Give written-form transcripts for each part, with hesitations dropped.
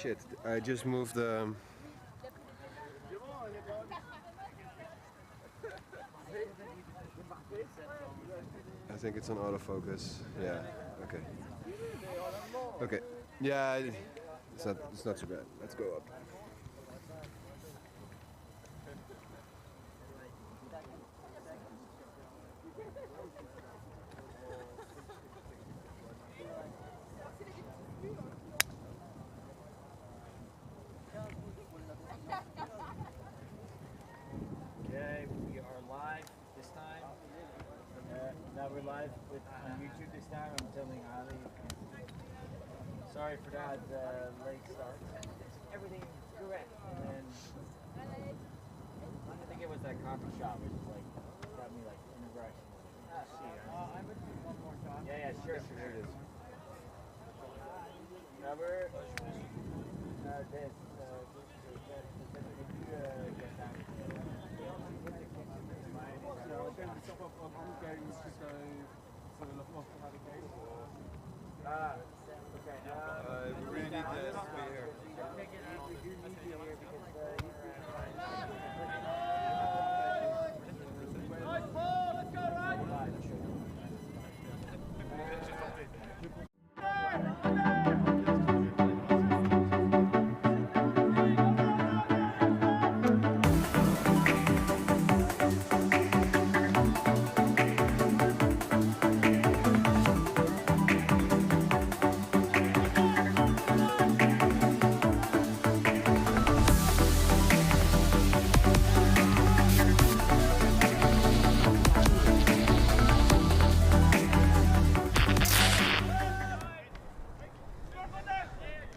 Shit, I just moved the... I think it's on autofocus. Yeah, okay. Okay, yeah, it's not too bad. Let's go up. Okay, we are live this time. Now we're live on YouTube this time. I'm telling Ali. Sorry for that late start. Everything correct. And then I think it was that coffee shop which is like got me like in a rush. I'm gonna do one more shot. Yeah, sure. Here it is. Cover. This. We really need this to be here.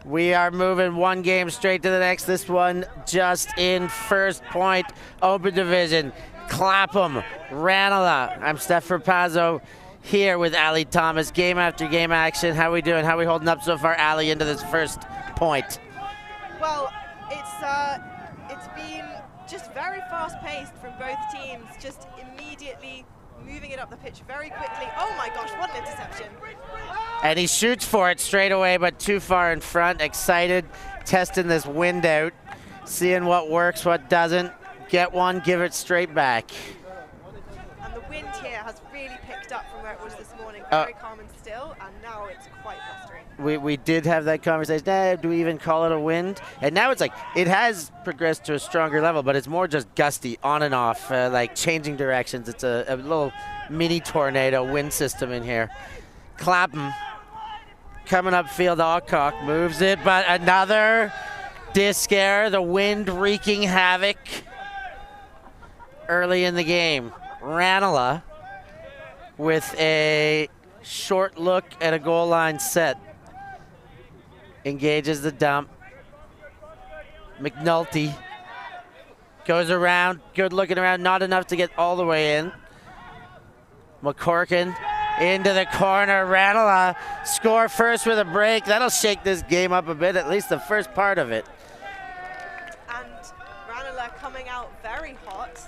We are moving one game straight to the next. This one just in First Point Open Division. Clapham, Ranelagh. I'm Steph Rapazzo here with Ali Thomas. Game after game action. How we doing? How we holding up so far, Ali, into this First Point? Well, it's been just very fast-paced from both teams. Just immediately moving it up the pitch very quickly. Oh my gosh, what an interception. And he shoots for it straight away, but too far in front. Excited, testing this wind out, seeing what works, what doesn't. Get one, give it straight back. And the wind here has really picked up from where it was this morning. Very calm and still, and now it's quite blustering. We did have that conversation. Do we even call it a wind? And now it's like, it has progressed to a stronger level, but it's more just gusty, on and off, like changing directions. It's a little mini tornado wind system in here. Clapham coming upfield, Alcock moves it, but another disc error, the wind wreaking havoc early in the game. Ranelagh with a short look at a goal line set. Engages the dump. McNulty goes around, good looking around, not enough to get all the way in. McCorkin into the corner. Ranelagh score first with a break. That'll shake this game up a bit, at least the first part of it. And Ranelagh coming out very hot,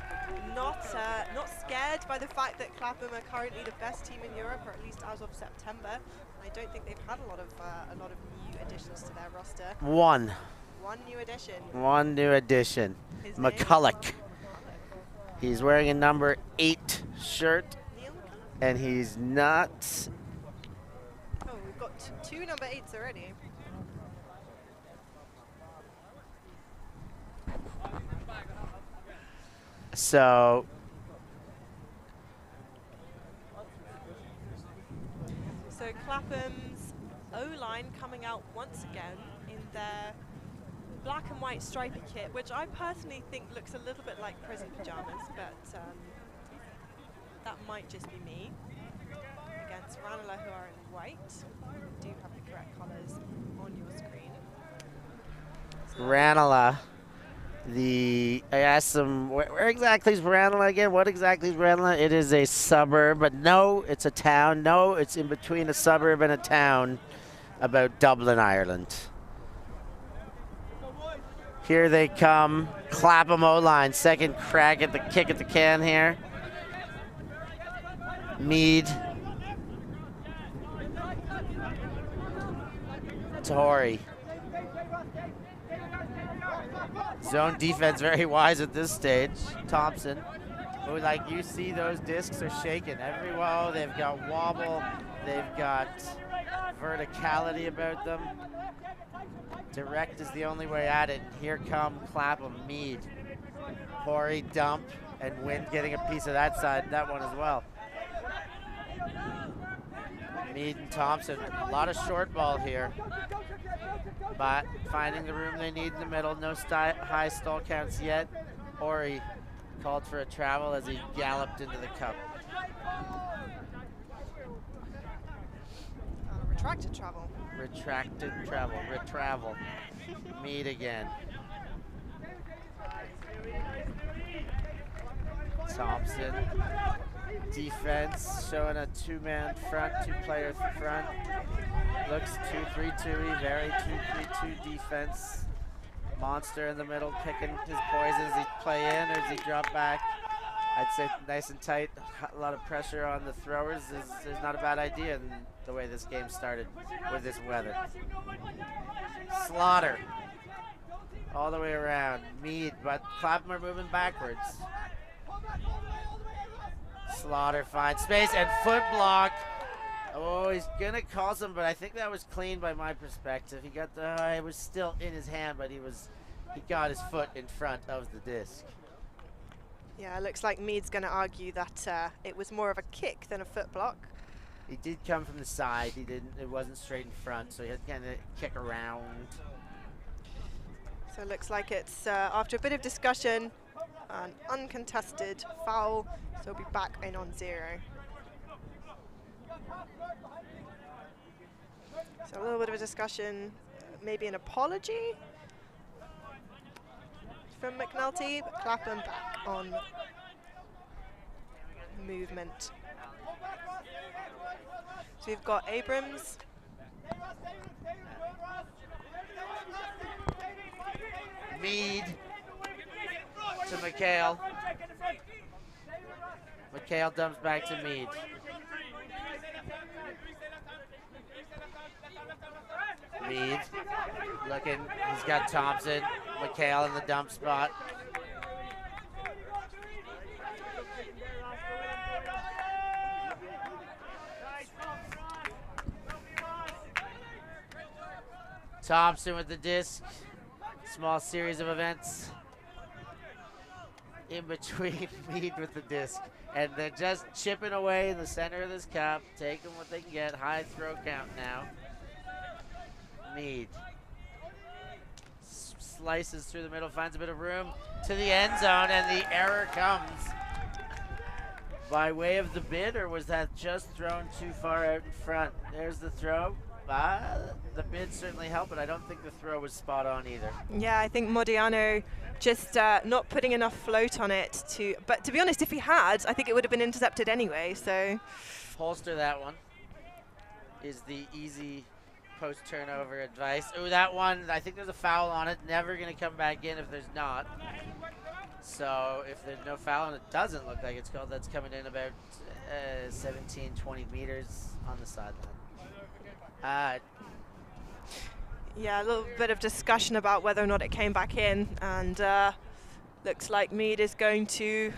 not scared by the fact that Clapham are currently the best team in Europe, or at least as of September. I don't think they've had a lot of new additions to their roster. One new addition. One new addition. McCulloch. He's wearing a number 8 shirt. And he's not. Oh, we've got two number 8s already. So Clapham's O-line coming out once again in their black and white stripy kit, which I personally think looks a little bit like prison pajamas, but that might just be me. Against Ranelagh, who are in white. You do have the correct colours on your screen. So Ranelagh. I asked them, where exactly is Ranelagh again? What exactly is Ranelagh? It is a suburb, but no, it's a town. No, it's in between a suburb and a town about Dublin, Ireland. Here they come. Clapham O-line, second crack at the kick at the can here. Mead. Tory. Zone defense very wise at this stage. Thompson, who, like, you see those discs are shaking every wall. They've got wobble, they've got verticality about them. Direct is the only way at it. Here come Clapham, Mead, Horry, dump, and Wind getting a piece of that side, that one as well. Mead and Thompson, a lot of short ball here, but finding the room they need in the middle. No high stall counts yet. Horry called for a travel as he galloped into the cup. Retracted travel. Retracted travel, retravel. Mead again. Thompson. Defense showing a two-man front, two-player front. Looks 2-3-2-y, very 2-3-2 defense. Monster in the middle, picking his poison. Does he play in or does he drop back? I'd say nice and tight. A lot of pressure on the throwers is not a bad idea in the way this game started with this weather. Slaughter all the way around. Mead, but Clapham are moving backwards. Slaughter finds space and foot block. Oh, he's gonna call some, but I think that was clean by my perspective. He got the, it was still in his hand, but he got his foot in front of the disc. Yeah, it looks like Mead's gonna argue that it was more of a kick than a foot block. He did come from the side. It wasn't straight in front, so he had to kind of kick around. So it looks like it's after a bit of discussion, an uncontested foul. So we'll be back in on 0. So a little bit of a discussion, maybe an apology from McNulty, but Clapham back on movement. So we've got Abrams. Mead to McHale. McHale dumps back to Mead. Mead looking, he's got Thompson. McHale in the dump spot. Thompson with the disc. Small series of events in between Mead with the disc. And they're just chipping away in the center of this cup, taking what they can get. High throw count now. Mead slices through the middle, finds a bit of room to the end zone, and the error comes by way of the bid, or was that just thrown too far out in front? There's the throw. The bid certainly helped, but I don't think the throw was spot on either. Yeah, I think Modiano just not putting enough float on it to, but to be honest, if he had, I think it would have been intercepted anyway, so. Holster that one is the easy post-turnover advice. Oh, that one, I think there's a foul on it. Never going to come back in if there's not. So if there's no foul, and it doesn't look like it's called, that's coming in about 17, 20 meters on the sideline. Yeah, a little bit of discussion about whether or not it came back in, and looks like Mead is going to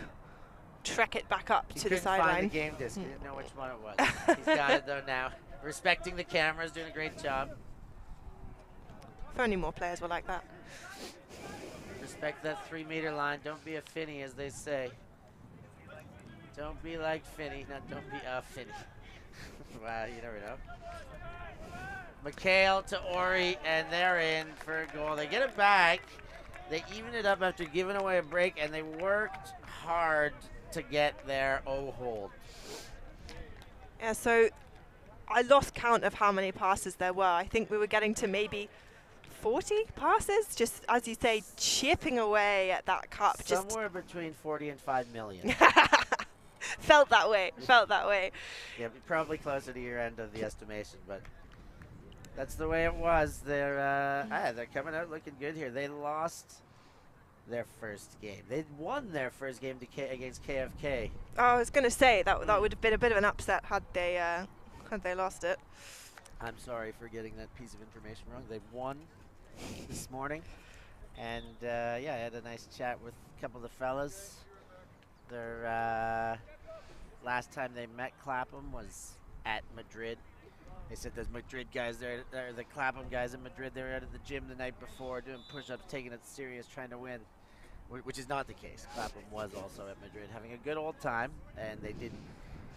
trek it back up to the sideline. He couldn't find the game disc. He didn't know which one it was. He's got it though now. Respecting the cameras, doing a great job. If only more players were like that. Respect that 3-meter line. Don't be a Finney, as they say. Don't be like Finney, not don't be a Finney. Wow, you never know. McHale to Ori, and they're in for a goal. They get it back. They even it up after giving away a break, and they worked hard to get their hold. Yeah, so I lost count of how many passes there were. I think we were getting to maybe 40 passes, just as you say, chipping away at that cup. Somewhere between 40 and 5 million. Felt that way, felt that way. Yeah, probably closer to your end of the estimation, but that's the way it was. They're coming out looking good here. They lost their first game. They'd won their first game against KFK. Oh, I was going to say that would have been a bit of an upset had they lost it. I'm sorry for getting that piece of information wrong. They've won this morning. And yeah, I had a nice chat with a couple of the fellas. Their last time they met Clapham was at Madrid. They said there's Madrid guys there, the Clapham guys in Madrid, they were out at the gym the night before doing push-ups, taking it serious, trying to win, which is not the case. Clapham was also at Madrid having a good old time, and they didn't.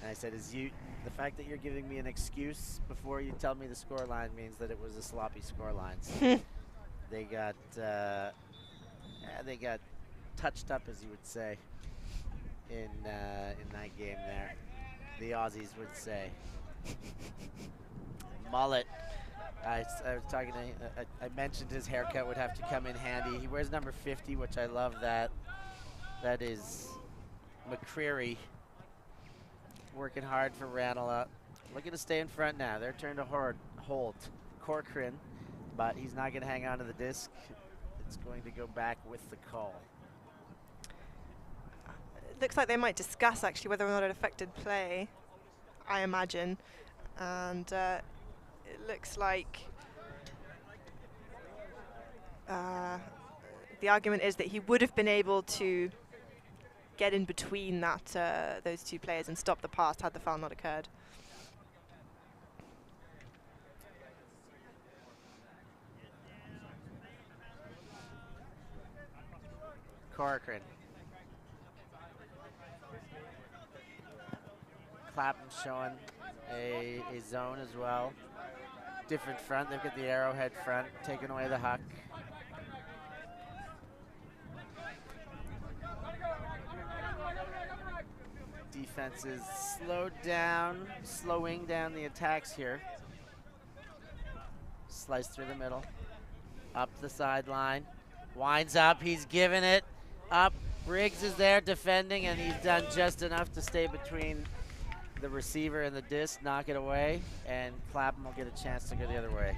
And I said, the fact that you're giving me an excuse before you tell me the score line means that it was a sloppy score line. So they got touched up, as you would say, in that game there. The Aussies would say. Mullet. I was talking to I mentioned his haircut would have to come in handy. He wears number 50, which I love that. That is McCreary working hard for Ranelagh. Looking to stay in front now. Their turn to hold Corcoran, but he's not going to hang on to the disc. It's going to go back with the call. It looks like they might discuss actually whether or not it affected play, I imagine. And it looks like the argument is that he would have been able to get in between that those two players and stop the pass had the foul not occurred. Corcoran. Clapham showing a zone as well. Different front. They've got the arrowhead front, taking away the huck. Defense is slowing down the attacks here. Slice through the middle. Up the sideline. Winds up. He's giving it up. Briggs is there defending, and he's done just enough to stay between the receiver and the disc, knock it away, and Clapham will get a chance to go the other way.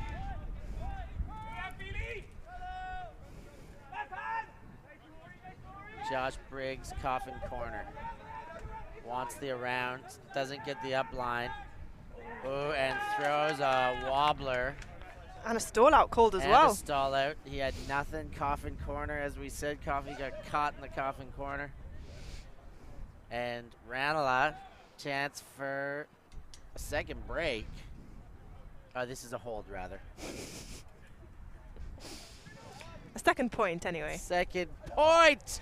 Josh Briggs, coffin corner. Wants the around, doesn't get the up line. Ooh, and throws a wobbler. And a stall out called as well. And a stall out. He had nothing. Coffin corner, as we said. Coffin got caught in the coffin corner. And Ranelagh, chance for a second break. Oh, this is a hold, rather. A second point, anyway. Second point!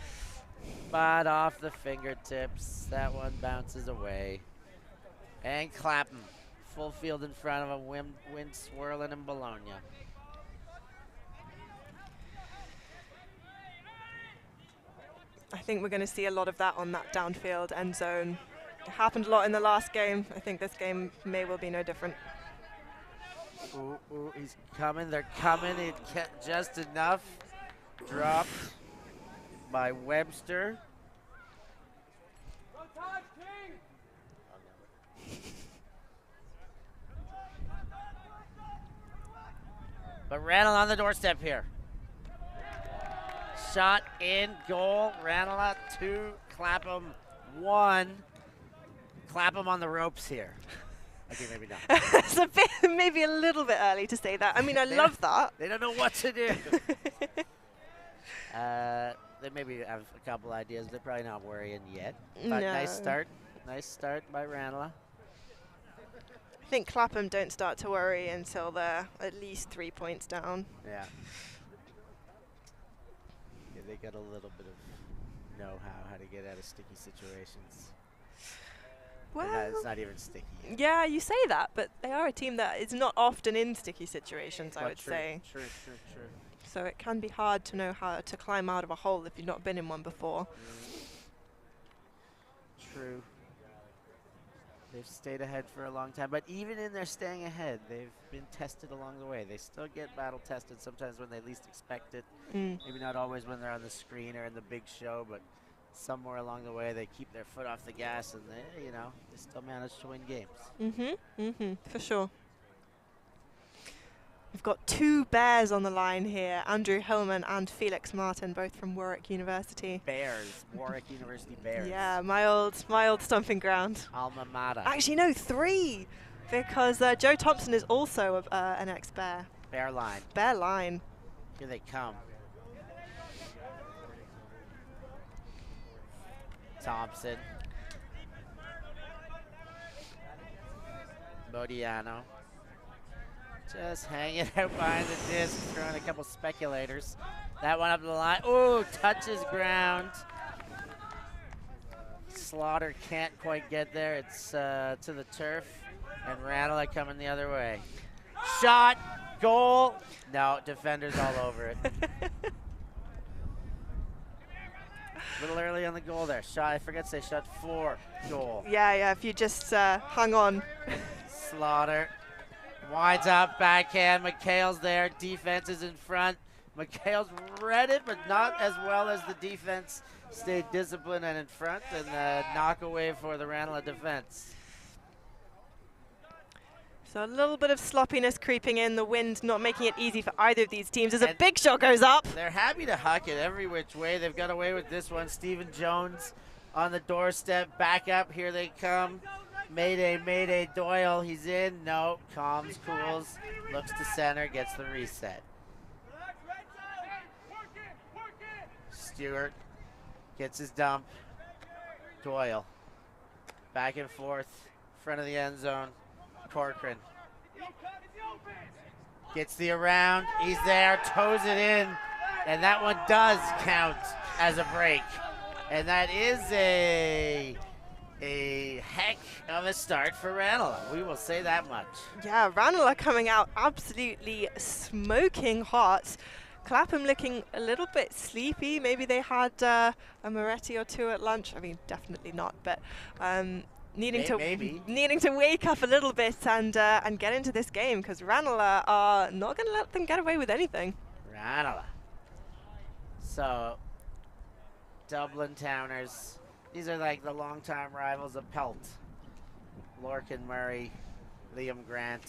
But off the fingertips. That one bounces away. And Clapham. Full field in front of him, wind swirling in Bologna. I think we're going to see a lot of that on that downfield end zone. It happened a lot in the last game. I think this game may well be no different. Ooh, ooh, he's coming, they're coming. It kept just enough. Dropped by Webster. But Ranelagh on the doorstep here. Shot in goal. Ranelagh 2, Clapham 1. Clapham on the ropes here. Okay, maybe not. It's a bit, maybe a little bit early to say that. I mean, I love that. They don't know what to do. They maybe have a couple ideas. They're probably not worrying yet. But no. Nice start. Nice start by Ranelagh. I think Clapham don't start to worry until they're at least 3 points down. Yeah. Yeah, they got a little bit of know-how how to get out of sticky situations. Well, it's not even sticky. Yeah, you say that, but they are a team that is not often in sticky situations, I would say. True. So it can be hard to know how to climb out of a hole if you've not been in one before. True. They've stayed ahead for a long time, but even in their staying ahead, they've been tested along the way. They still get battle tested sometimes when they least expect it. Maybe not always when they're on the screen or in the big show, but somewhere along the way they keep their foot off the gas and they, they still manage to win games. For sure. We've got 2 Bears on the line here, Andrew Hillman and Felix Martin, both from Warwick University. Bears, Warwick University Bears. Yeah, my old stomping ground. Alma mater. Actually, no, 3, because Joe Thompson is also an ex-Bear. Bear line. Bear line. Here they come. Thompson. Modiano. Just hanging out behind the disc, throwing a couple speculators. That one up the line. Ooh, touches ground. Slaughter can't quite get there. It's to the turf. And Ranelagh coming the other way. Shot, goal. No, defenders all over it. A little early on the goal there. Shot, I forget to say shot 4, goal. Yeah, if you just hung on. Slaughter winds up, backhand. McHale's there. Defense is in front. McHale's read it, but not as well as the defense stayed disciplined and in front. And knock away for the Ranelagh defense. So a little bit of sloppiness creeping in. The wind not making it easy for either of these teams as a big shot goes up. They're happy to huck it every which way. They've got away with this one. Stephen Jones on the doorstep. Back up. Here they come. Mayday, Mayday, Doyle. He's in. No. Calms, cools. Looks to center. Gets the reset. Stewart gets his dump. Doyle. Back and forth. Front of the end zone. Corcoran gets the around. He's there, toes it in, and that one does count as a break. And that is a heck of a start for Ranelagh. We will say that much. Yeah, Ranelagh coming out absolutely smoking hot. Clapham looking a little bit sleepy. Maybe they had a Moretti or two at lunch. I mean, definitely not, but needing to wake up a little bit and get into this game, because Ranelagh are not going to let them get away with anything. Ranelagh. So, Dublin Towners. These are like the longtime rivals of Pelt. Lorcan Murray, Liam Grant,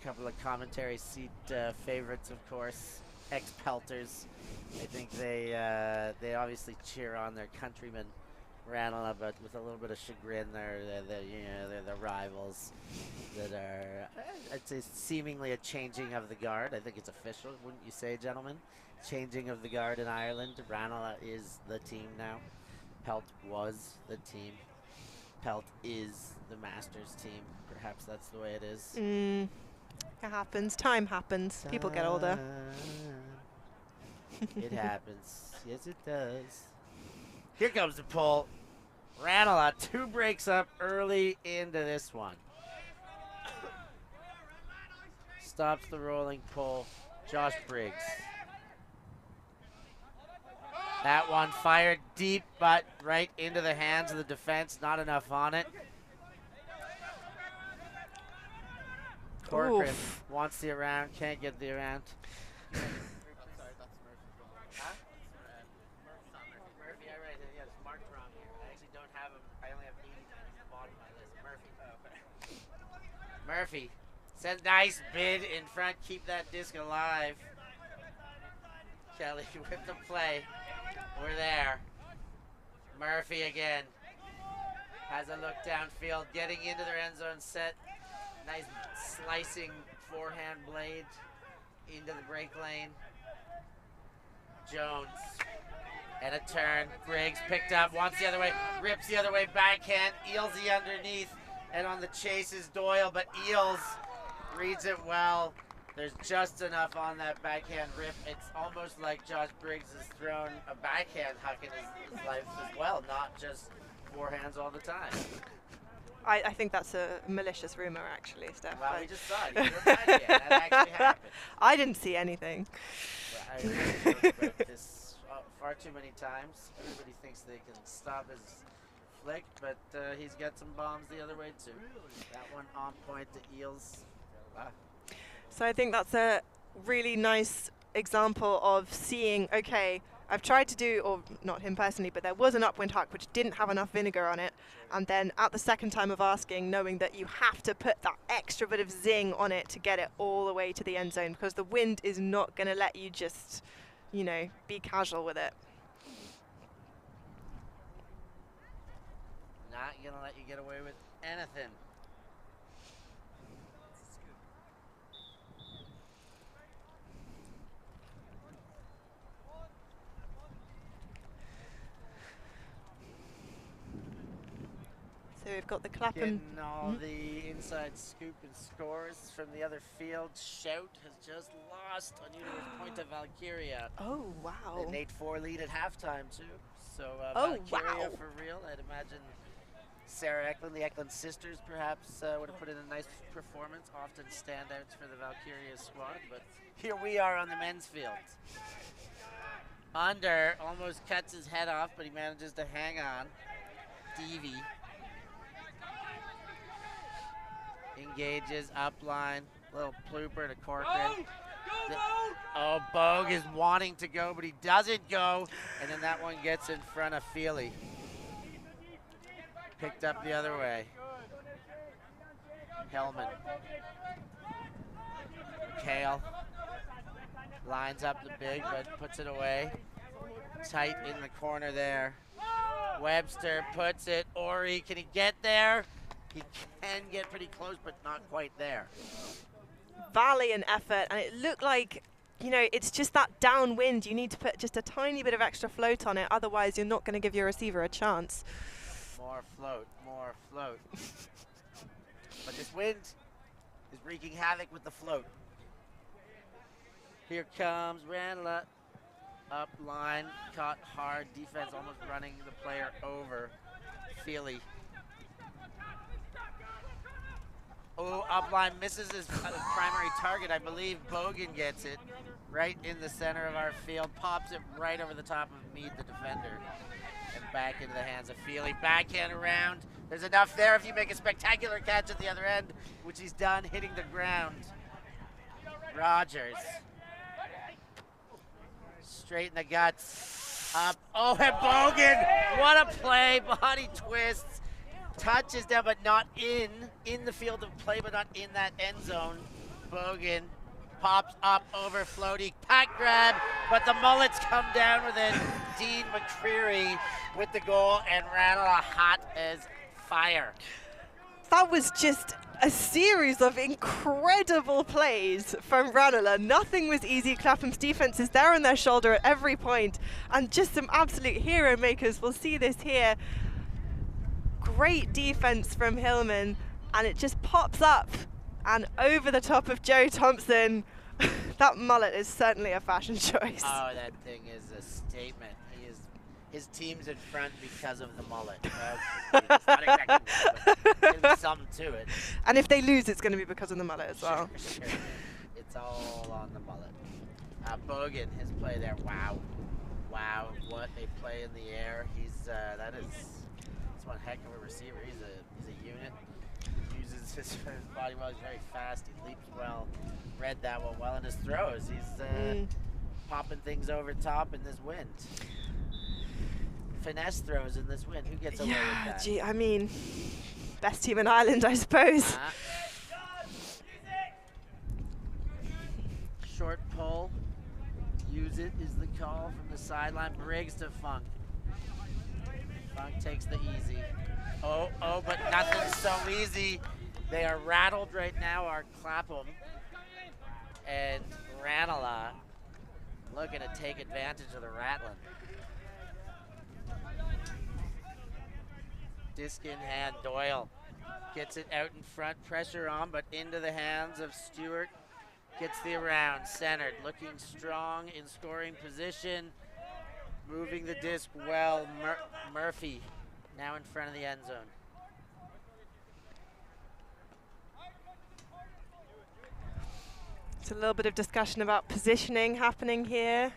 a couple of commentary seat favorites, of course, ex-Pelters. I think they obviously cheer on their countrymen. Ranelagh, but with a little bit of chagrin, they're the rivals that are, I'd say, seemingly a changing of the guard. I think it's official, wouldn't you say, gentlemen? Changing of the guard in Ireland. Ranelagh is the team now. Pelt was the team. Pelt is the Masters team. Perhaps that's the way it is. It happens. Time happens. People get older. It happens. Yes, it does. Here comes the pull. Ranelagh, 2 breaks up early into this one. Stops the rolling pull. Josh Briggs. That one fired deep, but right into the hands of the defense. Not enough on it. Corcoran wants the around, can't get the around. Murphy sends nice bid in front, keep that disc alive. Kelly with the play. We're there. Murphy again. Has a look downfield, getting into their end zone set. Nice slicing forehand blade into the break lane. Jones. And a turn. Briggs picked up, wants the other way, rips the other way, backhand, eels the underneath. And on the chase is Doyle, but Eels reads it well. There's just enough on that backhand rip. It's almost like Josh Briggs has thrown a backhand huck in his life as well, not just forehands all the time. I think that's a malicious rumor, actually, Steph. Well, we just saw it. You were bad yet. That actually happened. I didn't see anything. Well, I heard about this far too many times. Everybody thinks they can stop his flick, but he's got some bombs the other way too. That one on point to Eels. Wow. So I think that's a really nice example of seeing, okay, I've tried to do, or not him personally, but there was an upwind huck which didn't have enough vinegar on it, and then at the second time of asking, knowing that you have to put that extra bit of zing on it to get it all the way to the end zone, because the wind is not going to let you just, you know, be casual with it. Not going to let you get away with anything. we've got the Clapham. Getting all the inside scoop and scores from the other field. Shout has just lost on Universe point to Valkyria. Oh, wow. An 8-4 lead at halftime, too. So Oh, Valkyria wow. for real. I'd imagine Sarah Eklund, the Eklund sisters, perhaps would have put in a nice performance. Often standouts for the Valkyria squad. But here we are on the men's field. Under almost cuts his head off, but he manages to hang on. Stevie engages upline, little plooper to Corcoran. Oh, Bogue is wanting to go, but he doesn't go, and then that one gets in front of Feely. Picked up the other way. Hellman. Kale lines up the big, but puts it away. Tight in the corner there. Webster puts it. Ori, can he get there? He can get pretty close, but not quite there. Valiant effort, and it looked like, you know, it's just that downwind. You need to put just a tiny bit of extra float on it, otherwise you're not going to give your receiver a chance. More float, more float. But this wind is wreaking havoc with the float. Here comes Ranelagh. Up line, caught hard, defense almost running the player over. Feely. Oh, up line misses his primary target. I believe Bogan gets it right in the center of our field, pops it right over the top of Mead, the defender, and back into the hands of Feely. Backhand around. There's enough there if you make a spectacular catch at the other end, which he's done, hitting the ground. Rogers. Straight in the guts. Up. Oh, and Bogan. What a play. Body twists. Touches down, but not in the field of play, but not in that end zone. Bogan pops up over floaty. Pack grab, but the mullets come down with it. Dean McCreary with the goal, and Ranelagh hot as fire. That was just a series of incredible plays from Ranelagh. Nothing was easy. Clapham's defense is there on their shoulder at every point, and just some absolute hero makers. We'll see this here. Great defense from Hillman, and it just pops up and over the top of Joe Thompson. That mullet is certainly a fashion choice. Oh, that thing is a statement. His team's in front because of the mullet. It's not exactly that, but there's something to it. And if they lose, it's going to be because of the mullet as well. Sure. It's all on the mullet. Bogan, his play there. Wow. Wow, what a play in the air. That's one heck of a receiver. He's a unit. Uses his body well. He's very fast. He leaps well. Read that one well in his throws. He's popping things over top in this wind. Finesse throws in this wind. Who gets away with that? Gee, I mean, best team in Ireland, I suppose. Short pull. Use it is the call from the sideline. Briggs to Funk. Funk takes the easy. Oh, but nothing's so easy. They are rattled right now, our Clapham. And Ranelagh looking to take advantage of the rattling. Disc in hand, Doyle gets it out in front, pressure on, but into the hands of Stewart. Gets the around, centered, looking strong in scoring position. Moving the disc well, Murphy now in front of the end zone. It's a little bit of discussion about positioning happening here.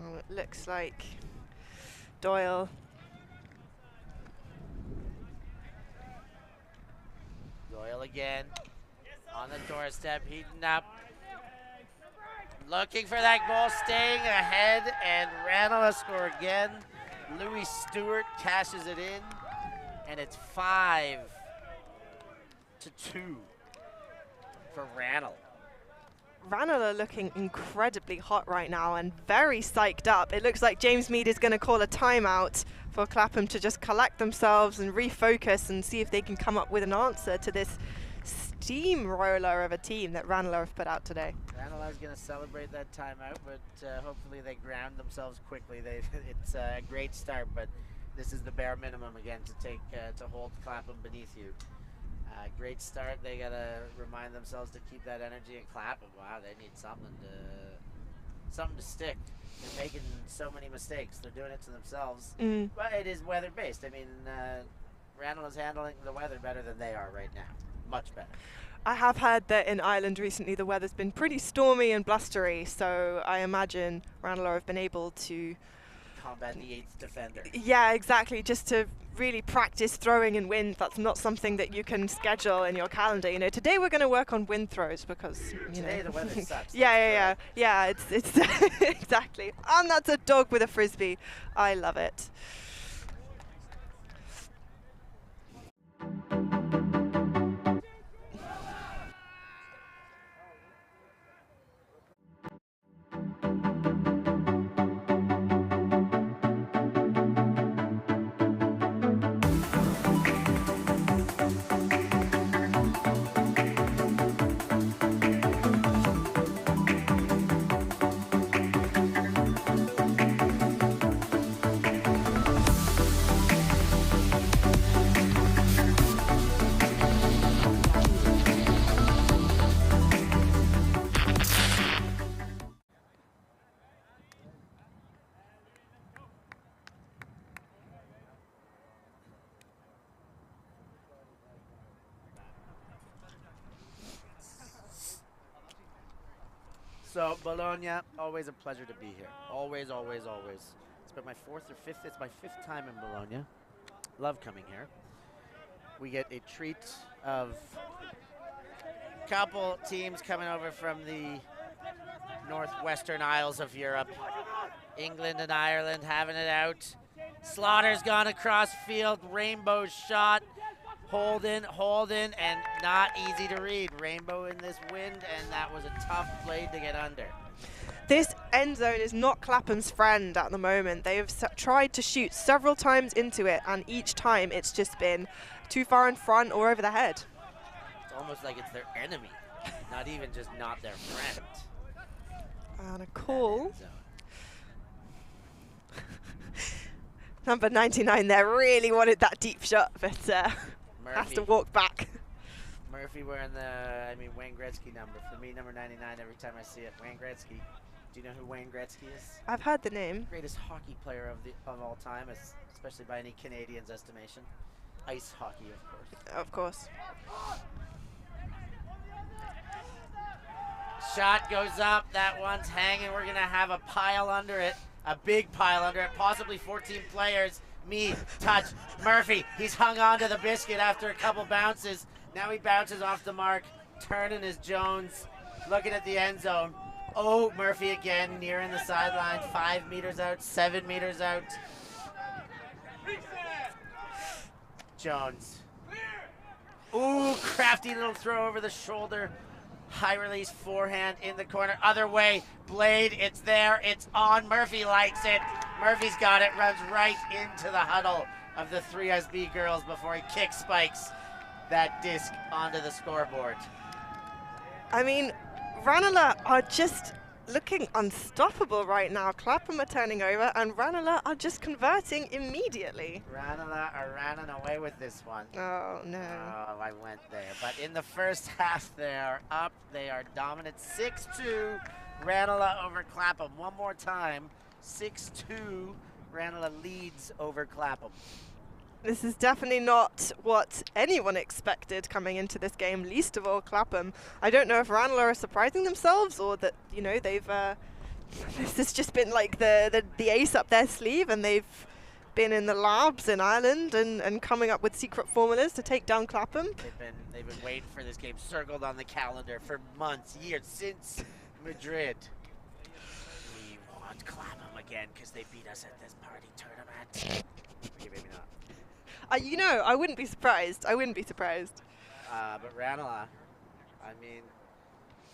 Oh, it looks like Doyle. Doyle again, on the doorstep, heating up. Looking for that goal, staying ahead, and Ranelagh score again. Louis Stewart cashes it in, and it's 5-2 for Ranelagh. Ranelagh looking incredibly hot right now and very psyched up. It looks like James Mead is going to call a timeout for Clapham to just collect themselves and refocus and see if they can come up with an answer to this steamroller of a team that Ranelagh have put out today. Ranelagh's going to celebrate that timeout, but hopefully they ground themselves quickly. It's a great start, but this is the bare minimum again to hold Clapham beneath you. Great start. They gotta remind themselves to keep that energy and Clapham. Wow, they need something to stick. They're making so many mistakes. They're doing it to themselves. But it is weather based. I mean, Ranelagh is handling the weather better than they are right now. Much better. I have heard that in Ireland recently the weather's been pretty stormy and blustery, so I imagine Ranelagh have been able to combat the 8th defender. Yeah, exactly. Just to really practice throwing in wind. That's not something that you can schedule in your calendar. You know, today we're going to work on wind throws because today the weather sucks. yeah. It's exactly. And that's a dog with a frisbee. I love it. So, Bologna, always a pleasure to be here. Always, always, always. It's been my 4th or 5th, it's my 5th time in Bologna. Love coming here. We get a treat of a couple teams coming over from the northwestern Isles of Europe. England and Ireland having it out. Slaughter's gone across field, Rainbow shot. Holden, and not easy to read. Rainbow in this wind, and that was a tough blade to get under. This end zone is not Clapham's friend at the moment. They have tried to shoot several times into it, and each time it's just been too far in front or over the head. It's almost like it's their enemy, not even just not their friend. And a call. Number 99 there really wanted that deep shot, but has to walk back. Murphy wearing Wayne Gretzky number. For me, number 99 every time I see it. Wayne Gretzky. Do you know who Wayne Gretzky is? I've heard the name. Greatest hockey player of all time, especially by any Canadian's estimation. Ice hockey, of course. Of course. Shot goes up. That one's hanging. We're going to have a pile under it. A big pile under it. Possibly 14 players. Me, touch, Murphy. He's hung on to the biscuit after a couple bounces. Now he bounces off the mark. Turning is Jones. Looking at the end zone. Oh, Murphy again, nearing the sideline. 5 meters out, 7 meters out. Jones. Ooh, crafty little throw over the shoulder. High release forehand in the corner. Other way, blade, it's there, it's on. Murphy likes it. Murphy's got it, runs right into the huddle of the 3SB girls before he kick spikes that disc onto the scoreboard. I mean, Ranelagh are just looking unstoppable right now. Clapham are turning over, and Ranelagh are just converting immediately. Ranelagh are running away with this one. Oh, no. Oh, I went there. But in the first half, they are up. They are dominant. 6-2, Ranelagh over Clapham. One more time. 6-2, Ranelagh leads over Clapham. This is definitely not what anyone expected coming into this game, least of all Clapham. I don't know if Ranelagh are surprising themselves or that, you know, they've this has just been like the ace up their sleeve, and they've been in the labs in Ireland and coming up with secret formulas to take down Clapham. They've been waiting for this game, circled on the calendar for months, years, since Madrid. We want Clapham again because they beat us at this party tournament. Okay, maybe not. You know, I wouldn't be surprised. I wouldn't be surprised. But Ranelagh, I mean,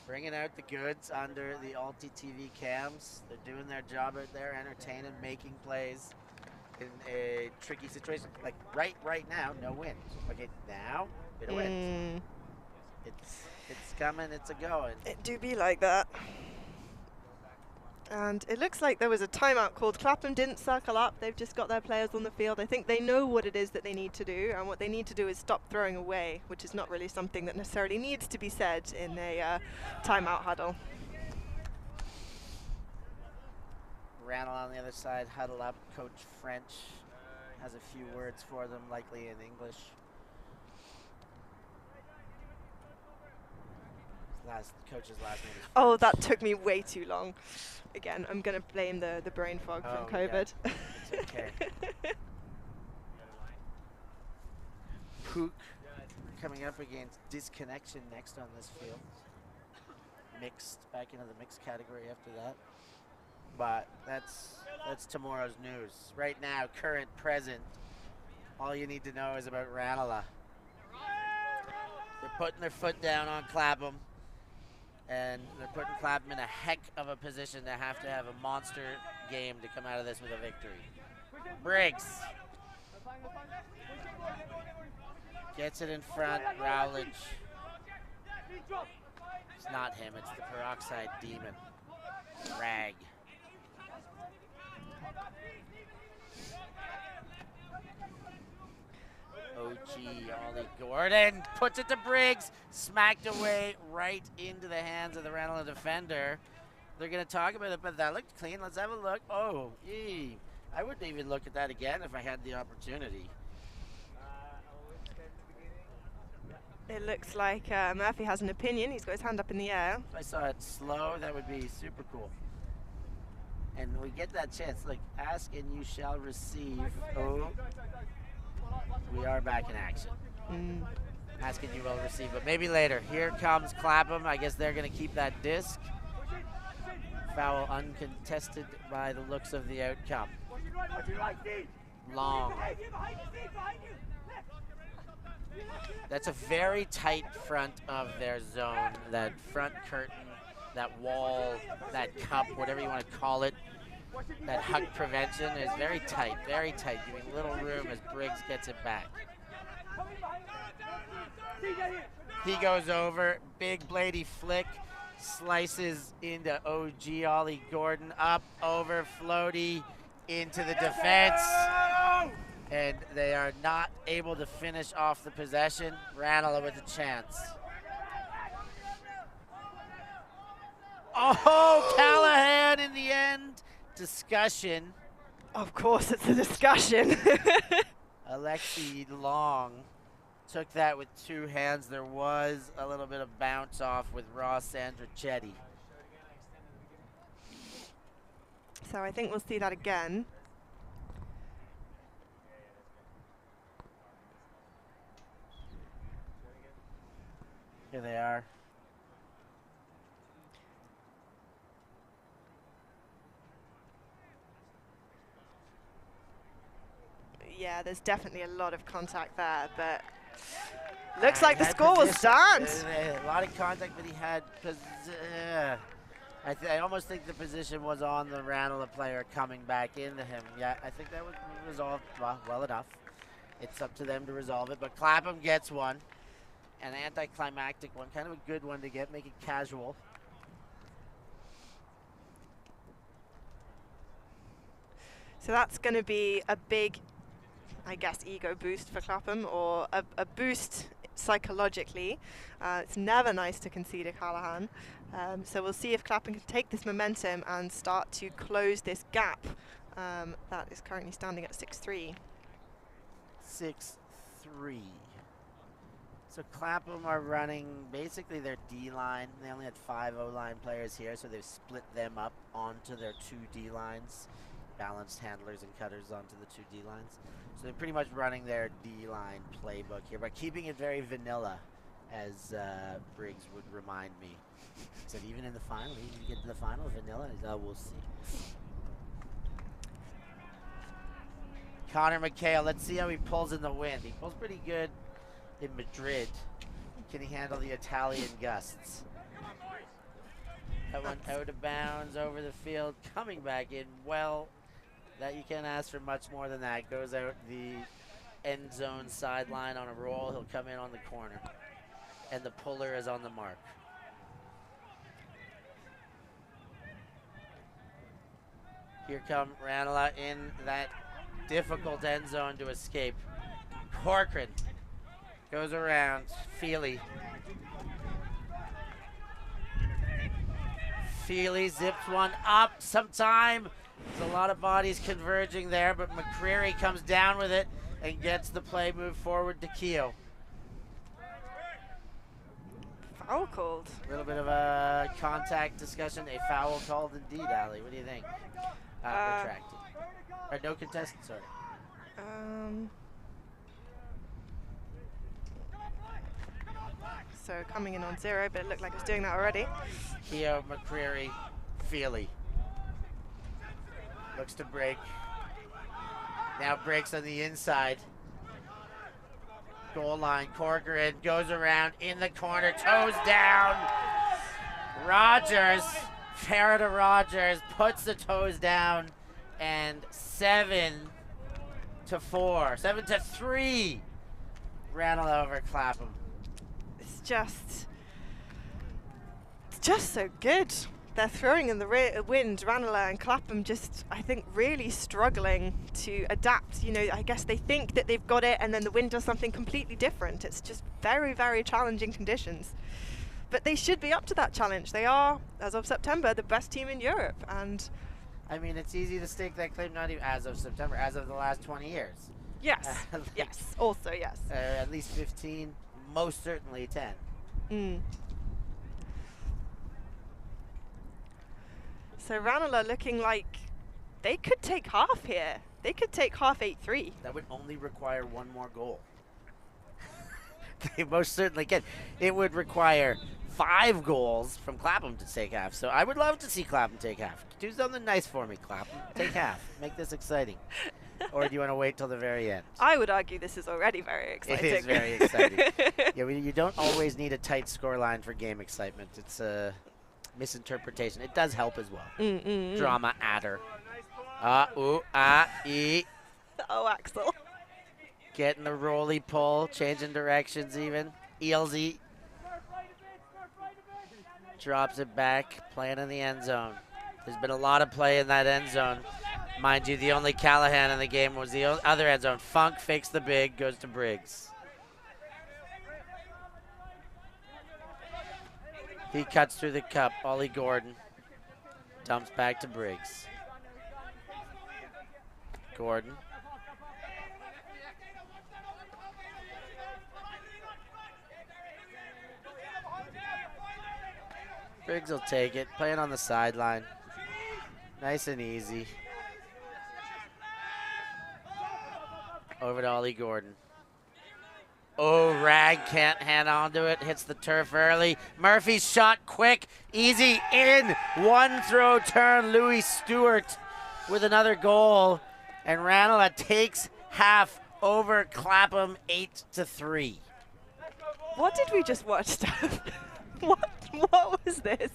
bringing out the goods under the Alti TV cams. They're doing their job out there, entertaining, making plays in a tricky situation. Like right now, no wind. Okay, now, bit of wind. It's coming, it's a going. It do be like that. And it looks like there was a timeout called. Clapham didn't circle up. They've just got their players on the field. I think they know what it is that they need to do, and what they need to do is stop throwing away, which is not really something that necessarily needs to be said in a timeout huddle. Ranelagh on the other side, huddle up. Coach French has a few words for them, likely in English. Coach's last name is French. Oh, that took me way too long. Again, I'm going to blame the brain fog from COVID. Yeah. It's okay. Pook coming up against Disconnection next on this field. Mixed, back into the mixed category after that. But that's tomorrow's news. Right now, current, present, all you need to know is about Ranelagh. They're putting their foot down on Clapham, and they're putting Clapham in a heck of a position to have a monster game to come out of this with a victory. Briggs gets it in front, Rowledge. It's not him, it's the peroxide demon. Rag. OG Ollie Gordon puts it to Briggs, smacked away right into the hands of the Ranelagh defender. They're going to talk about it, but that looked clean. Let's have a look. Oh, yee. I wouldn't even look at that again if I had the opportunity. It looks like Murphy has an opinion. He's got his hand up in the air. If I saw it slow, that would be super cool. And we get that chance. Like, ask and you shall receive. Oh, we are back in action. Ask and you will receive, but maybe later. Here comes Clapham. I guess they're going to keep that disc. Foul uncontested by the looks of the outcome. Long. That's a very tight front of their zone. That front curtain, that wall, that cup, whatever you want to call it. That hug prevention is very tight, giving little room as Briggs gets it back. He goes over, big bladey flick, slices into OG Ollie Gordon, up, over, floaty, into the defense. And they are not able to finish off the possession. Ranelagh with a chance. Oh, Callahan in the end. Discussion. Of course, it's a discussion. Alexi Long took that with two hands. There was a little bit of bounce off with Ross Andrichetti. So I think we'll see that again. Here they are. Yeah, there's definitely a lot of contact there, but looks like the score will stand. A lot of contact, but he had. I almost think the position was on the Ranelagh player coming back into him. Yeah, I think that was resolved well enough. It's up to them to resolve it, but Clapham gets one. An anticlimactic one, kind of a good one to get, make it casual. So that's going to be a big, I guess, ego boost for Clapham, or a boost psychologically. It's never nice to concede a Callahan. So we'll see if Clapham can take this momentum and start to close this gap that is currently standing at 6-3. 6-3. So Clapham are running basically their D-line. They only had 5 O-line players here, so they've split them up onto their 2 D-lines. Balanced handlers and cutters onto the 2 D-lines. So they're pretty much running their D-line playbook here, but keeping it very vanilla, as Briggs would remind me. He said even in the final, even get to the final, vanilla, we'll see. Connor McHale, let's see how he pulls in the wind. He pulls pretty good in Madrid. Can he handle the Italian gusts? That went out of bounds over the field, coming back in well. That you can't ask for much more than that. Goes out the end zone sideline on a roll. He'll come in on the corner. And the puller is on the mark. Here come Ranelagh in that difficult end zone to escape. Corcoran goes around. Feely. Feely zips one up sometime. There's a lot of bodies converging there, but McCreary comes down with it and gets the play moved forward to Keogh. Foul called. A little bit of a contact discussion. A foul called indeed, Ali. What do you think? Retracted. Or no contested, sorry. So coming in on 0, but it looked like it was doing that already. Keogh, McCreary, Feely. Looks to break. Now breaks on the inside. Goal line, Corcoran goes around in the corner, toes down. Rogers, fair to Rogers, puts the toes down, and 7-4, 7-3. Ranelagh over Clapham. It's just so good. They're throwing in the wind. Ranelagh and Clapham just, I think, really struggling to adapt. You know, I guess they think that they've got it and then the wind does something completely different. It's just very, very challenging conditions. But they should be up to that challenge. They are, as of September, the best team in Europe. And I mean, it's easy to stake that claim, not even as of September, as of the last 20 years. yes, yes, also yes. At least 15, most certainly 10. So Ranelagh looking like they could take half here. They could take half 8-3. That would only require one more goal. They most certainly can. It would require 5 goals from Clapham to take half. So I would love to see Clapham take half. Do something nice for me, Clapham. Take half. Make this exciting. Or do you want to wait till the very end? I would argue this is already very exciting. It is very exciting. Yeah, you don't always need a tight scoreline for game excitement. It's a misinterpretation. It does help as well. Drama adder. E. Oh, Axel. Getting the roly pull, changing directions even. Eelsy drops it back, playing in the end zone. There's been a lot of play in that end zone. Mind you, the only Callahan in the game was the other end zone. Funk fakes the big, goes to Briggs. He cuts through the cup. Ollie Gordon dumps back to Briggs. Gordon. Briggs will take it. Playing on the sideline. Nice and easy. Over to Ollie Gordon. Oh, Rag can't hang on to it. Hits the turf early. Murphy's shot quick, easy, in. One throw turn. Louis Stewart with another goal. And Ranelagh takes half over Clapham 8-3. What did we just watch, Steph? What was this?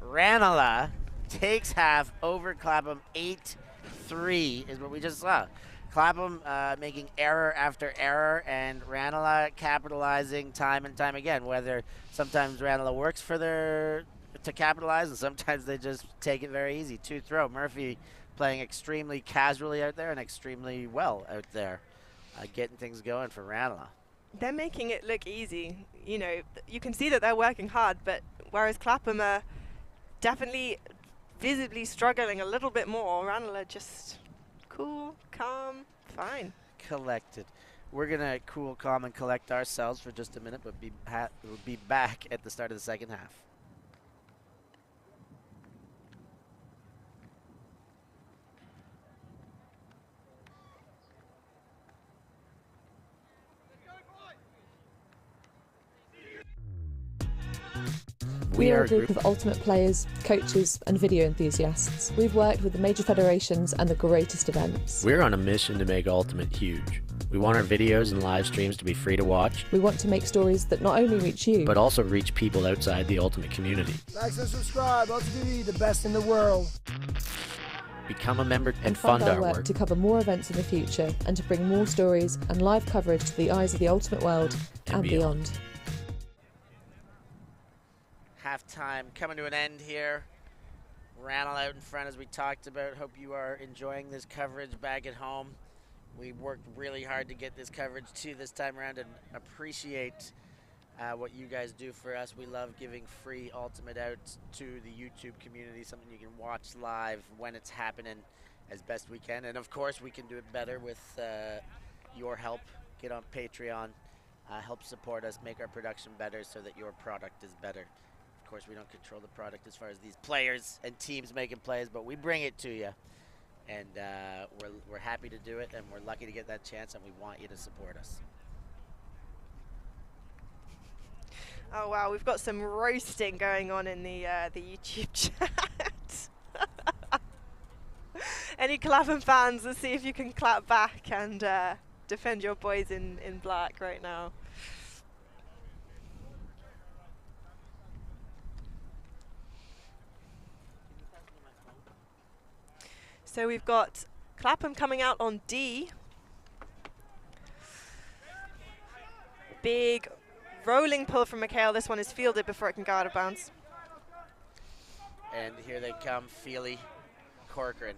Ranelagh takes half over Clapham 8-3 is what we just saw. Clapham making error after error, and Ranelagh capitalizing time and time again. Whether sometimes Ranelagh works to capitalize, and sometimes they just take it very easy. 2-throw. Murphy playing extremely casually out there and extremely well out there, getting things going for Ranelagh. They're making it look easy. You know, you can see that they're working hard, but whereas Clapham are definitely visibly struggling a little bit more, Ranelagh just cool, calm, fine. Collected. We're going to cool, calm, and collect ourselves for just a minute, but we'll be back at the start of the second half. We are a group of ultimate players, coaches and video enthusiasts. We've worked with the major federations and the greatest events. We're on a mission to make Ultimate huge. We want our videos and live streams to be free to watch. We want to make stories that not only reach you, but also reach people outside the Ultimate community. Like and subscribe, Ultimate TV, the best in the world. Become a member and fund our work to cover more events in the future and to bring more stories and live coverage to the eyes of the Ultimate world and beyond. Halftime coming to an end here. Ranelagh out in front as we talked about. Hope you are enjoying this coverage back at home. We worked really hard to get this coverage to you this time around and appreciate what you guys do for us. We love giving free Ultimate out to the YouTube community, something you can watch live when it's happening as best we can. And of course, we can do it better with your help. Get on Patreon, help support us, make our production better so that your product is better. Of course, we don't control the product as far as these players and teams making plays, but we bring it to you. And we're happy to do it, and we're lucky to get that chance, and we want you to support us. Oh wow, we've got some roasting going on in the YouTube chat. Any Clapham fans, let's see if you can clap back and defend your boys in black right now. So we've got Clapham coming out on D. Big rolling pull from Mikhail. This one is fielded before it can go out of bounds. And here they come, Feely, Corcoran.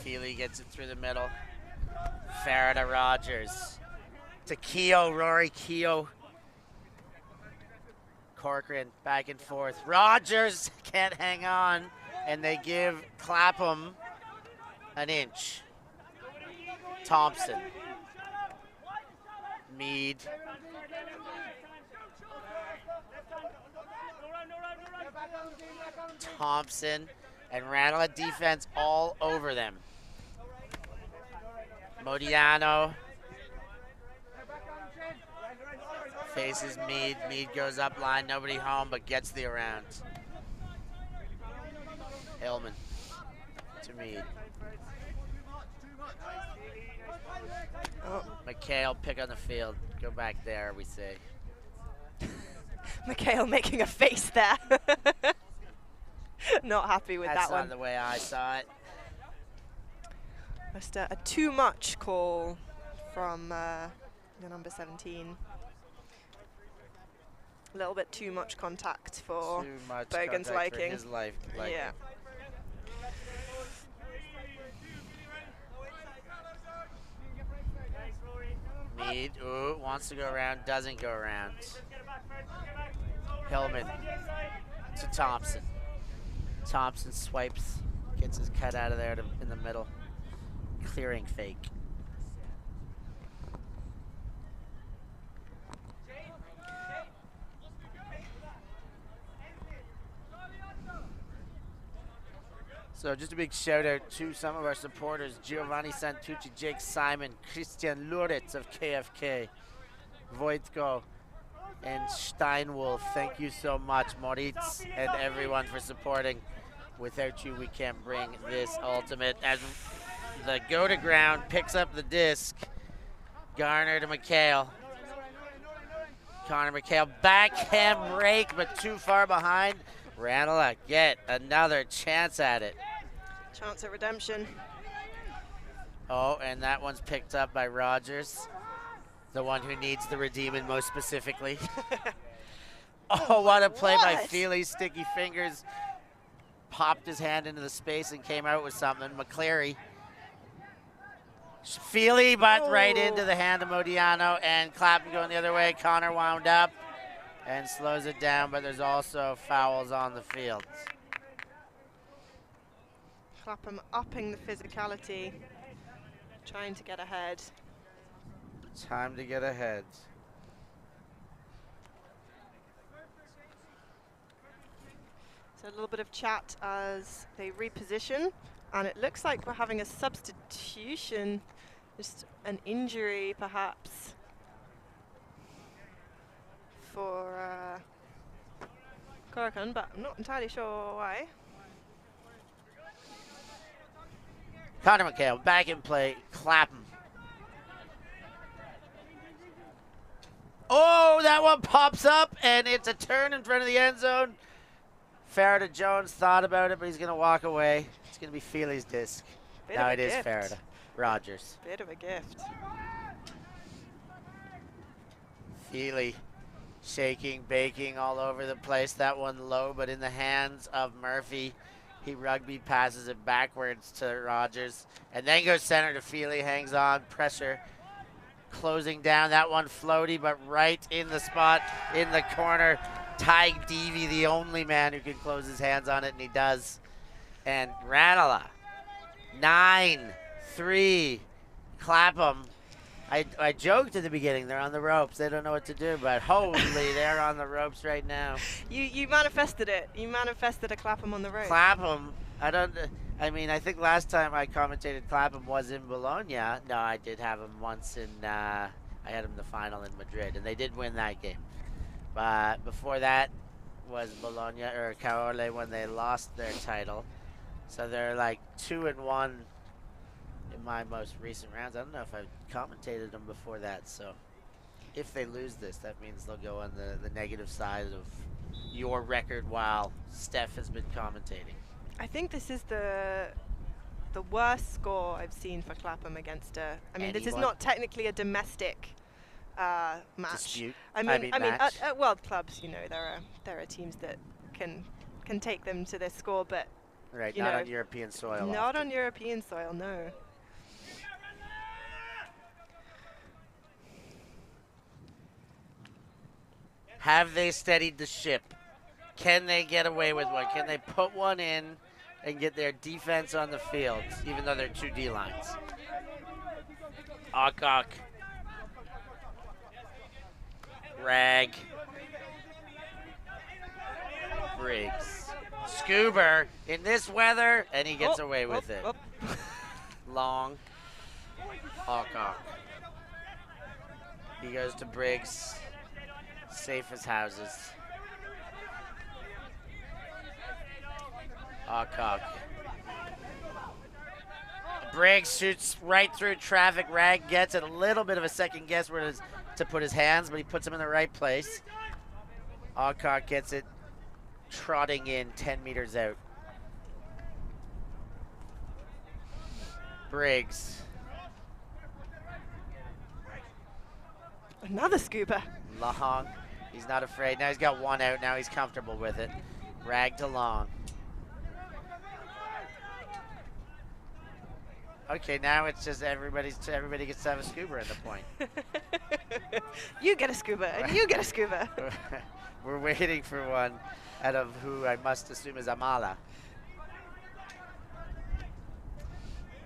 Feely gets it through the middle. Farah Rogers. To Keogh, Rory Keogh. Corcoran back and forth. Rogers can't hang on, and they give Clapham an inch. Thompson. Mead. Thompson and Ranelagh defense all over them. Modiano faces Mead. Mead goes up line, nobody home, but gets the around. Hillman to Mead. Oh. Mikhail pick on the field. Go back there, we say. Mikhail making a face there. Not happy with That's that one. not the way I saw it. Just a too much call from the number 17. A little bit too much contact for Bogan's liking. For his liking. Yeah. Mead, ooh, wants to go around, doesn't go around. Hillman to Thompson. Thompson swipes, gets his cut out of there in the middle. Clearing fake. So just a big shout out to some of our supporters: Giovanni Santucci, Jake Simon, Christian Luritz of KFK, Voitko, and Steinwolf. Thank you so much, Moritz, and everyone for supporting. Without you, we can't bring this ultimate. As the go-to-ground picks up the disc, Garner to Mikhail. Connor Mikhail, backhand break, but too far behind. Ranelagh get another chance at it. Chance at redemption. Oh, and that one's picked up by Rogers, the one who needs the redeeming most specifically. Oh, what a play by Feely. Sticky fingers. Popped his hand into the space and came out with something. McCleary. Feely, but right into the hand of Modiano, and Clapham going the other way. Connor wound up and slows it down, but there's also fouls on the field. Clapham upping the physicality, trying to get ahead. Time to get ahead. So a little bit of chat as they reposition, and it looks like we're having a substitution, just an injury perhaps for Corcoran, but I'm not entirely sure why. Connor Mikhail back in play. Clapham. Oh, that one pops up, and it's a turn in front of the end zone. Farah Jones thought about it, but he's going to walk away. It's going to be Feely's disc. Now it is Farah Rogers. Bit of a gift. Feely Shaking, baking all over the place. That one low, but in the hands of Murphy. He rugby passes it backwards to Rogers. And then goes center to Feely, hangs on, pressure. Closing down that one floaty, but right in the spot in the corner. Ty Deavy, the only man who can close his hands on it, and he does. And Ranelagh, 9-3, Clapham. I joked at the beginning, they're on the ropes. They don't know what to do, but holy, they're on the ropes right now. You manifested it. You manifested a Clapham on the ropes. Clapham, I mean, I think last time I commentated Clapham was in Bologna. No, I did have him once in, I had him the final in Madrid, and they did win that game. But before that was Bologna, or Caorle, when they lost their title. So they're like 2-1 in my most recent rounds. I don't know if I've commentated them before that, so if they lose this, that means they'll go on the negative side of your record while Steph has been commentating. I think this is the worst score I've seen for Clapham against a. I mean, this is not technically a domestic match. Dispute. I mean, match. at world clubs, you know, there are teams that can take them to this score, but right, you not know, on European soil. Not on European soil, no. Have they steadied the ship? Can they get away with one? Can they put one in and get their defense on the field, even though they're 2 D lines? Awcock. Rag. Briggs. Scuba in this weather, and he gets away with it. Long. Awcock. He goes to Briggs. Safe as houses. Awcock. Briggs shoots right through traffic. Rag gets it. A little bit of a second guess where it is to put his hands, but he puts them in the right place. Awcock gets it trotting in 10 meters out. Briggs. Another scuba. Long. He's not afraid. Now he's got one out. Now he's comfortable with it. Rag to Long. Okay, now it's just everybody gets to have a scuba at the point. You get a scuba, and you get a scuba. We're waiting for one out of who I must assume is Amala.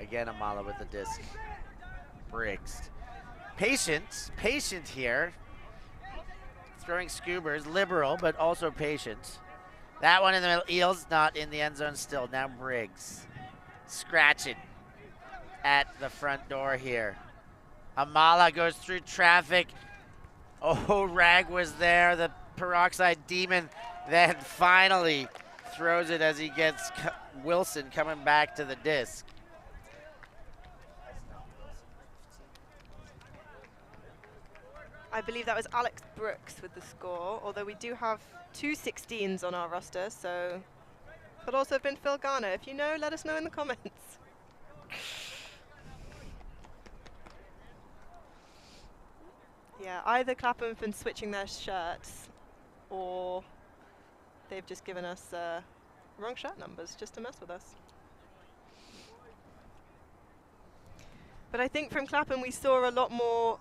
Again, Amala with the disc. Briggs. Patient here. Throwing scubers, liberal, but also patient. That one in the middle, Eels not in the end zone still. Now Briggs. Scratching at the front door here. Amala goes through traffic. Oh, Rag was there, the peroxide demon. Then finally throws it as he gets Wilson coming back to the disc. I believe that was Alex Brooks with the score, although we do have 2 16s on our roster, so could also have been Phil Garner. If you know, let us know in the comments. Yeah, either Clapham have been switching their shirts, or they've just given us wrong shirt numbers just to mess with us. But I think from Clapham we saw a lot more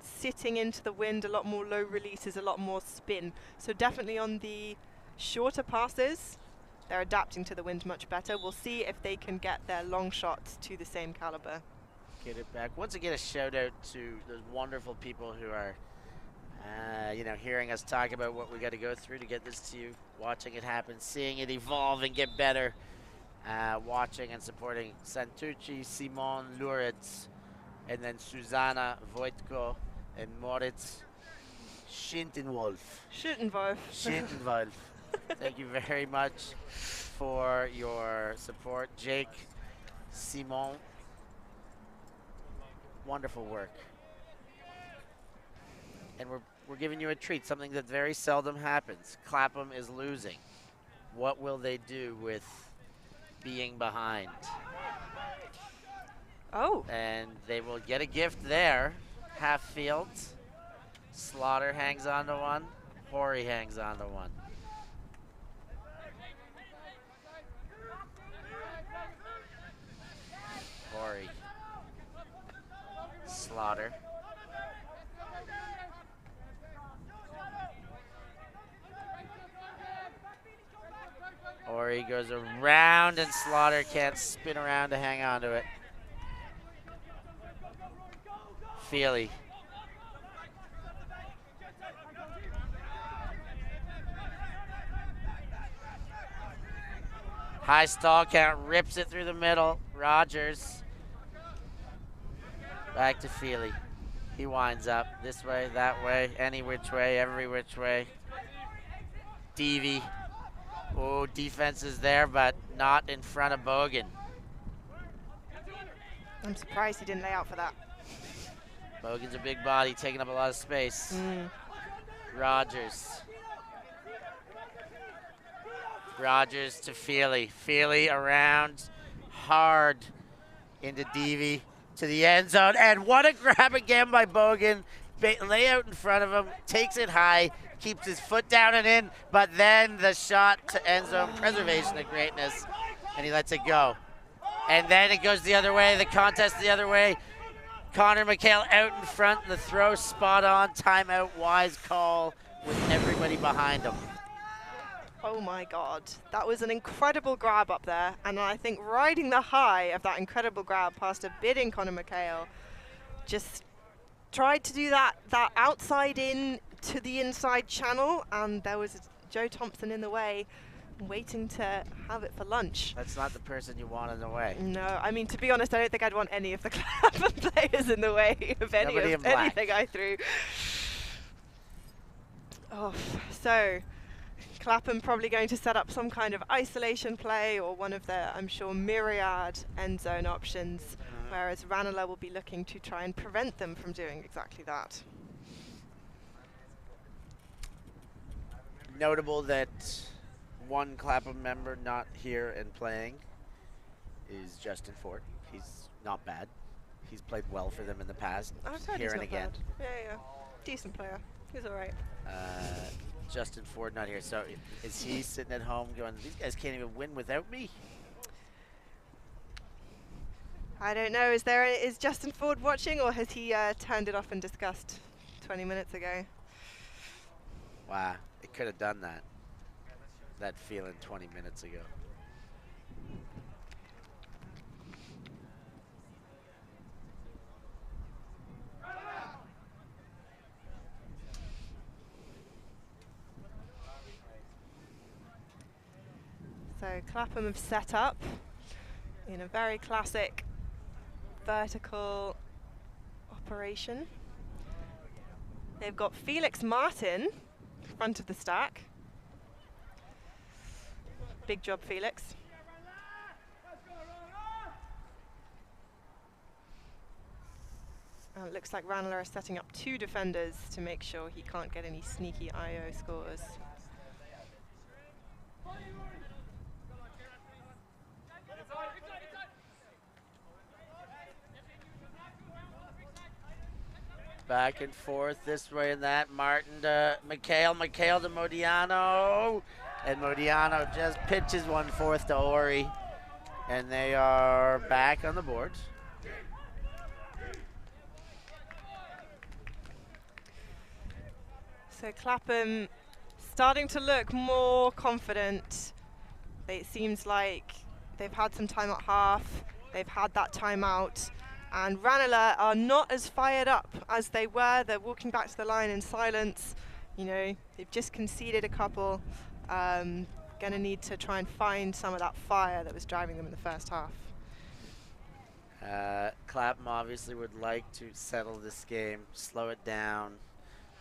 sitting into the wind, a lot more low releases, a lot more spin. So definitely on the shorter passes, they're adapting to the wind much better. We'll see if they can get their long shots to the same caliber. Get it back. Once again, a shout out to those wonderful people who are, you know, hearing us talk about what we got to go through to get this to you, watching it happen, seeing it evolve and get better, watching and supporting Santucci, Simon, Luritz, and then Susanna, Voitko, and Moritz Schintenwolf. Schintenwolf. Thank you very much for your support. Jake, Simon, wonderful work. And we're giving you a treat, something that very seldom happens. Clapham is losing. What will they do with being behind? Oh. And they will get a gift there. Half field. Slaughter hangs on to one. Hori hangs on to one. Hori. Slaughter. Hori goes around and Slaughter can't spin around to hang on to it. Feely. High stall count, rips it through the middle. Rogers. Back to Feely. He winds up this way, that way, any which way, every which way. Deavy. Oh, defense is there, but not in front of Bogan. I'm surprised he didn't lay out for that. Bogan's a big body, taking up a lot of space. Rogers. Rogers to Feely. Feely around hard into Deavy to the end zone. And what a grab again by Bogan. Lay out in front of him, takes it high, keeps his foot down and in, but then the shot to end zone, preservation of greatness, and he lets it go. And then it goes the other way, the contest the other way. Connor McHale out in front, the throw spot on, timeout, wise call with everybody behind him. Oh my God, that was an incredible grab up there, and I think riding the high of that incredible grab past a bidding Connor McHale, just tried to do that outside in to the inside channel, and there was Joe Thompson in the way, waiting to have it for lunch. That's not the person you want in the way. No, I mean, to be honest, I don't think I'd want any of the Clapham players in the way of anything I threw. Oh, so Clapham probably going to set up some kind of isolation play or one of their, I'm sure, myriad end zone options, whereas Ranelagh will be looking to try and prevent them from doing exactly that. Notable that one Clapham member not here and playing is Justin Ford. He's not bad. He's played well for them in the past. I've heard here he's and not again. bad. Yeah. Decent player. He's all right. Justin Ford not here. So is he sitting at home going, these guys can't even win without me? I don't know. Is Justin Ford watching, or has he turned it off in disgust 20 minutes ago? Wow, it could have done that. That feeling 20 minutes ago. So Clapham have set up in a very classic vertical operation. They've got Felix Martin, front of the stack. Big job, Felix. And it looks like Ranelagh are setting up two defenders to make sure he can't get any sneaky IO scores. Back and forth, this way and that. Martin to McHale, McHale to Modiano. And Modiano just pitches 1/4 to Ori. And they are back on the board. So Clapham starting to look more confident. It seems like they've had some time at half. They've had that timeout. And Ranelagh are not as fired up as they were. They're walking back to the line in silence. You know, they've just conceded a couple. Gonna need to try and find some of that fire that was driving them in the first half. Clapham obviously would like to settle this game, slow it down,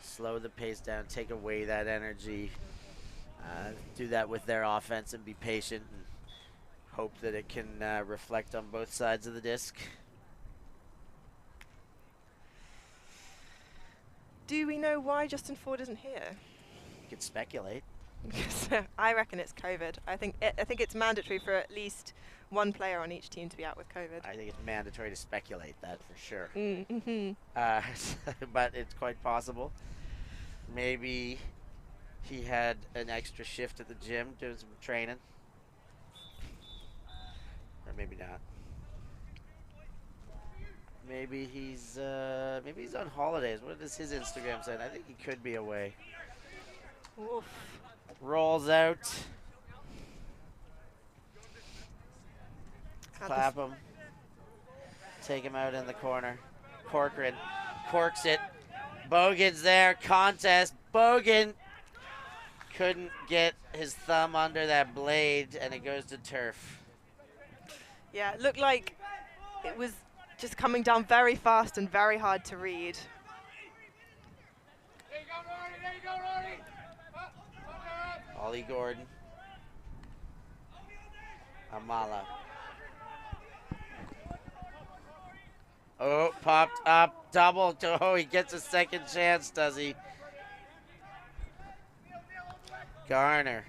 slow the pace down, take away that energy, do that with their offense and be patient and hope that it can reflect on both sides of the disc. Do we know why Justin Ford isn't here? You could speculate. I reckon it's COVID. I think it's mandatory for at least one player on each team to be out with COVID. I think it's mandatory to speculate that for sure. Mm-hmm. But it's quite possible. Maybe he had an extra shift at the gym doing some training. Or maybe not. Maybe he's on holidays. What does his Instagram say? I think he could be away. Oof. Rolls out. Clapham. Take him out in the corner. Corcoran corks it. Bogan's there. Contest. Bogan couldn't get his thumb under that blade, and it goes to turf. Yeah, it looked like it was just coming down very fast and very hard to read. Ollie Gordon. Amala. Oh, popped up, double. Oh, he gets a second chance, does he? Garner.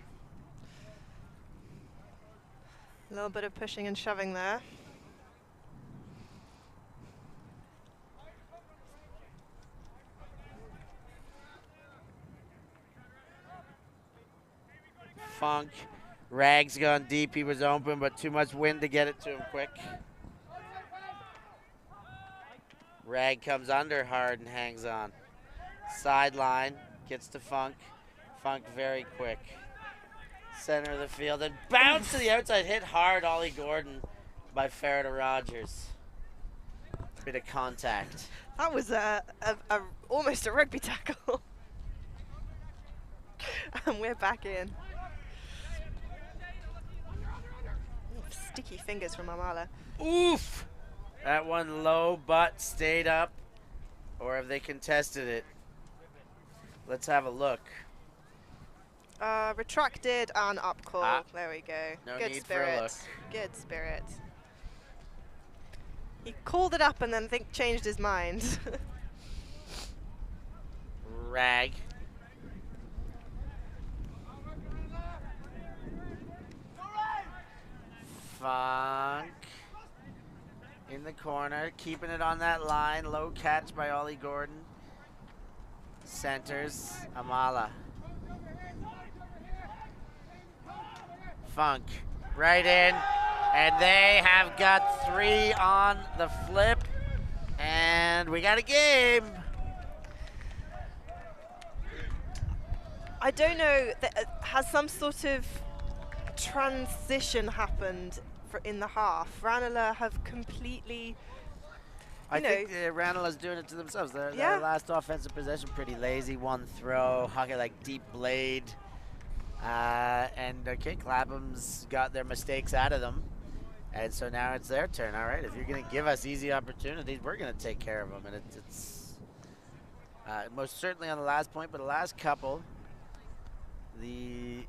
A little bit of pushing and shoving there. Funk. Rag's gone deep. He was open, but too much wind to get it to him quick. Rag comes under hard and hangs on. Sideline. Gets to Funk. Funk very quick. Center of the field and bounce to the outside. Hit hard, Ollie Gordon by Farrah Rogers. Bit of contact. That was almost a rugby tackle. And we're back in. Sticky fingers from Amala. Oof! That one low, but stayed up. Or have they contested it? Let's have a look. Retracted and up call. Ah. There we go. No Good need spirit. for a look. Good spirit. He called it up and then changed his mind. Rag. Funk. In the corner, keeping it on that line. Low catch by Ollie Gordon. Centers, Amala. Funk, right in. And they have got 3 on the flip. And we got a game. I don't know, has some sort of transition happened in the half? Ranelagh have completely, I think Ranelagh's doing it to themselves. Their last offensive possession, pretty lazy. One throw, hockey like deep blade. And okay, Clapham's got their mistakes out of them. And so now it's their turn. All right, if you're going to give us easy opportunities, we're going to take care of them. And it's most certainly on the last point, but the last couple, the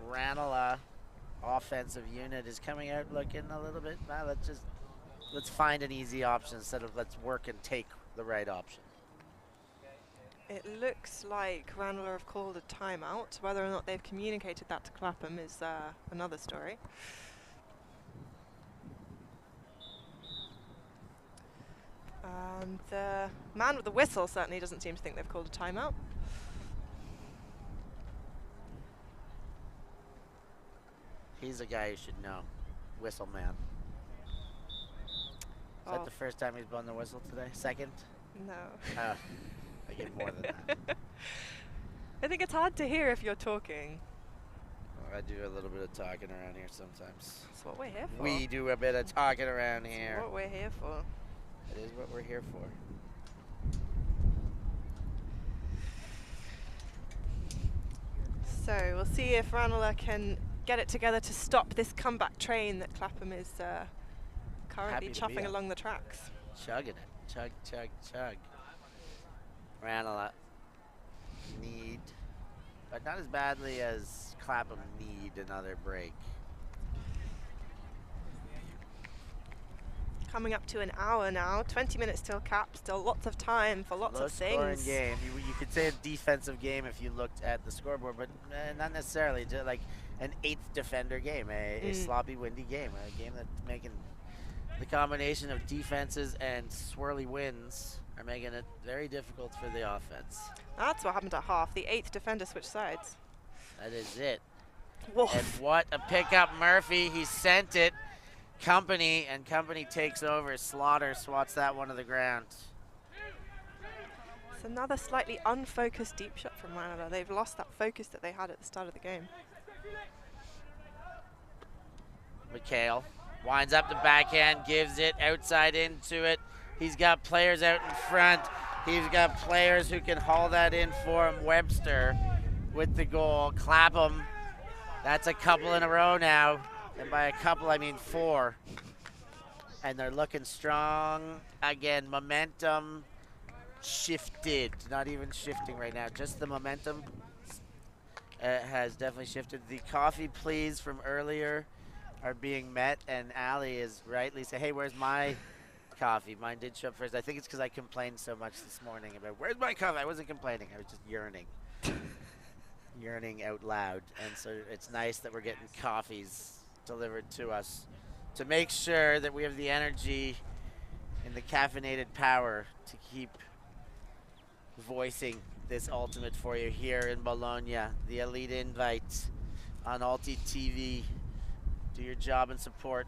Ranelagh offensive unit is coming out looking a little bit, let's find an easy option instead of let's work and take the right option. it looks like Ranelagh have called a timeout. Whether or not they've communicated that to Clapham is another story. And the man with the whistle certainly doesn't seem to think they've called a timeout. He's a guy you should know. Whistle man. Is that the first time he's blown the whistle today? Second? No. I get more than that. I think it's hard to hear if you're talking. I do a little bit of talking around here sometimes. That's what we're here for. We do a bit of talking around here. That's what we're here for. It is what we're here for. So we'll see if Ranelagh can get it together to stop this comeback train that Clapham is currently chuffing along the tracks. Chugging it. Chug, chug, chug. Ranelagh need, but not as badly as Clapham need another break. Coming up to an hour now, 20 minutes till cap, still lots of time for lots of things. Low-scoring game. You could say a defensive game if you looked at the scoreboard, but not necessarily. Just like an 8th defender game, a sloppy, windy game, a game that's making the combination of defenses and swirly winds are making it very difficult for the offense. That's what happened at half. The 8th defender switched sides. That is it. Woof. And what a pickup, Murphy. He sent it. Company, and Company takes over. Slaughter swats that one to the ground. It's another slightly unfocused deep shot from Ranelagh. They've lost that focus that they had at the start of the game. McHale winds up the backhand, gives it outside into it. He's got players out in front. He's got players who can haul that in for him. Webster with the goal. Clapham, that's a couple in a row now. And by a couple, I mean 4. And they're looking strong. Again, momentum shifted. Not even shifting right now. Just the momentum has definitely shifted. The coffee pleas from earlier are being met. And Ali is rightly saying, hey, where's my coffee? Mine did show up first. I think it's because I complained so much this morning about, where's my coffee? I wasn't complaining. I was just yearning. Yearning out loud. And so it's nice that we're getting coffees delivered to us to make sure that we have the energy and the caffeinated power to keep voicing this ultimate for you here in Bologna. The Elite Invite on Alti TV. Do your job and support.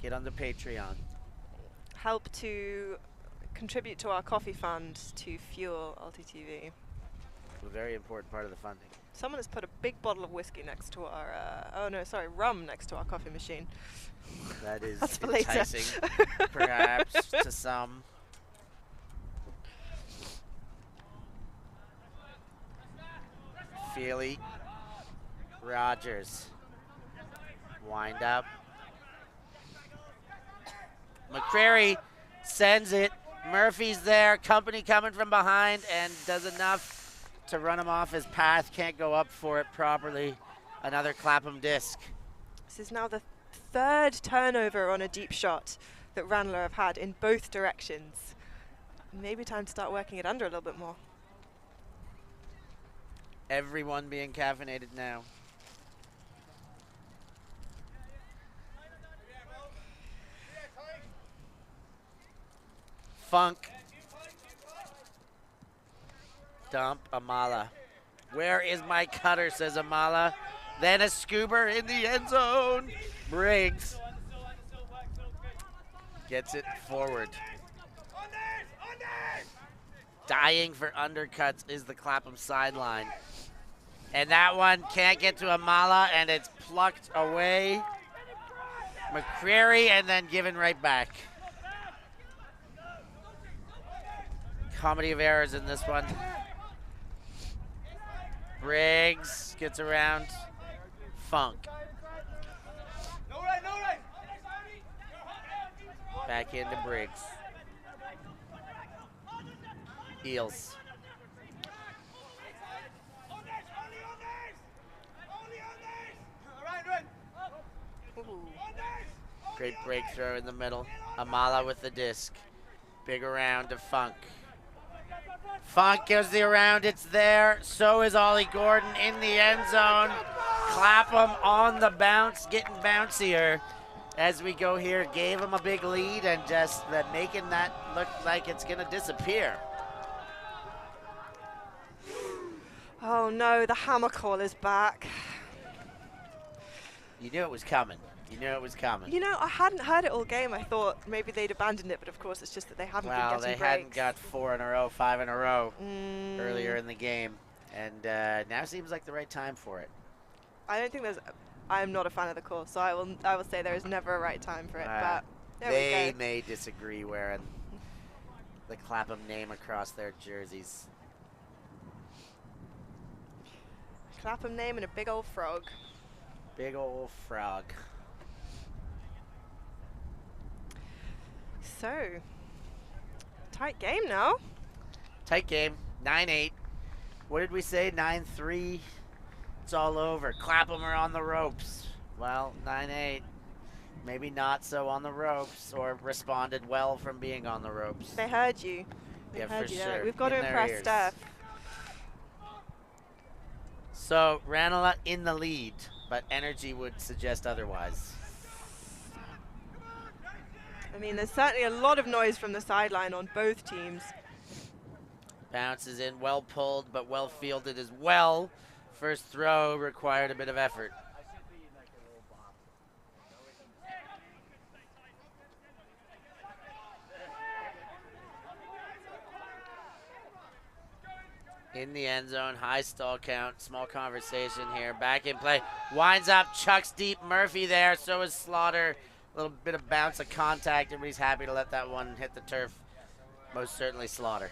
Get on the Patreon. Help to contribute to our coffee fund to fuel Alti TV. A very important part of the funding. Someone has put a big bottle of whiskey next to our, rum next to our coffee machine. That is That's for later. enticing, perhaps, to some. Feely, Rogers, wind up. McCrary sends it. Murphy's there. Company coming from behind and does enough to run him off his path. Can't go up for it properly. Another Clapham disc. This is now the 3rd turnover on a deep shot that Ranelagh have had in both directions. Maybe time to start working it under a little bit more. Everyone being caffeinated now. Funk. Dump Amala. Where is my cutter, says Amala. Then a scooper in the end zone. Briggs gets it forward. Dying for undercuts is the Clapham sideline. And that one can't get to Amala, and it's plucked away. McCrary, and then given right back. Comedy of errors in this one. Briggs gets around. Funk. Back into Briggs. Eels. Great breakthrough in the middle. Amala with the disc. Big around to Funk. Funk gives the around, it's there. So is Ollie Gordon in the end zone. Clapham on the bounce, getting bouncier as we go here. Gave him a big lead and just making that look like it's gonna disappear. Oh no, the hammer call is back. You knew it was coming. You knew it was coming. You know, I hadn't heard it all game. I thought maybe they'd abandoned it, but of course it's just that they haven't been getting breaks. Well, they hadn't got 4 in a row, 5 in a row earlier in the game. And now seems like the right time for it. I don't think there's... I'm not a fan of the call, so I will say there is never a right time for it, but there we go. They may disagree wearing the Clapham name across their jerseys. Clapham name and a big old frog. Big old frog. So, tight game now. Tight game, 9-8. What did we say, 9-3? It's all over. Clapham are on the ropes. Well, 9-8. Maybe not so on the ropes, or responded well from being on the ropes. They heard you. They heard for you. sure. We've got to impress Steph. So, Ranelagh in the lead, but energy would suggest otherwise. I mean, there's certainly a lot of noise from the sideline on both teams. Bounces in, well pulled, but well fielded as well. First throw required a bit of effort. In the end zone, high stall count, small conversation here. Back in play, winds up, chucks deep. Murphy there, so is Slaughter. A little bit of bounce of contact. Everybody's happy to let that one hit the turf. Most certainly Slaughter.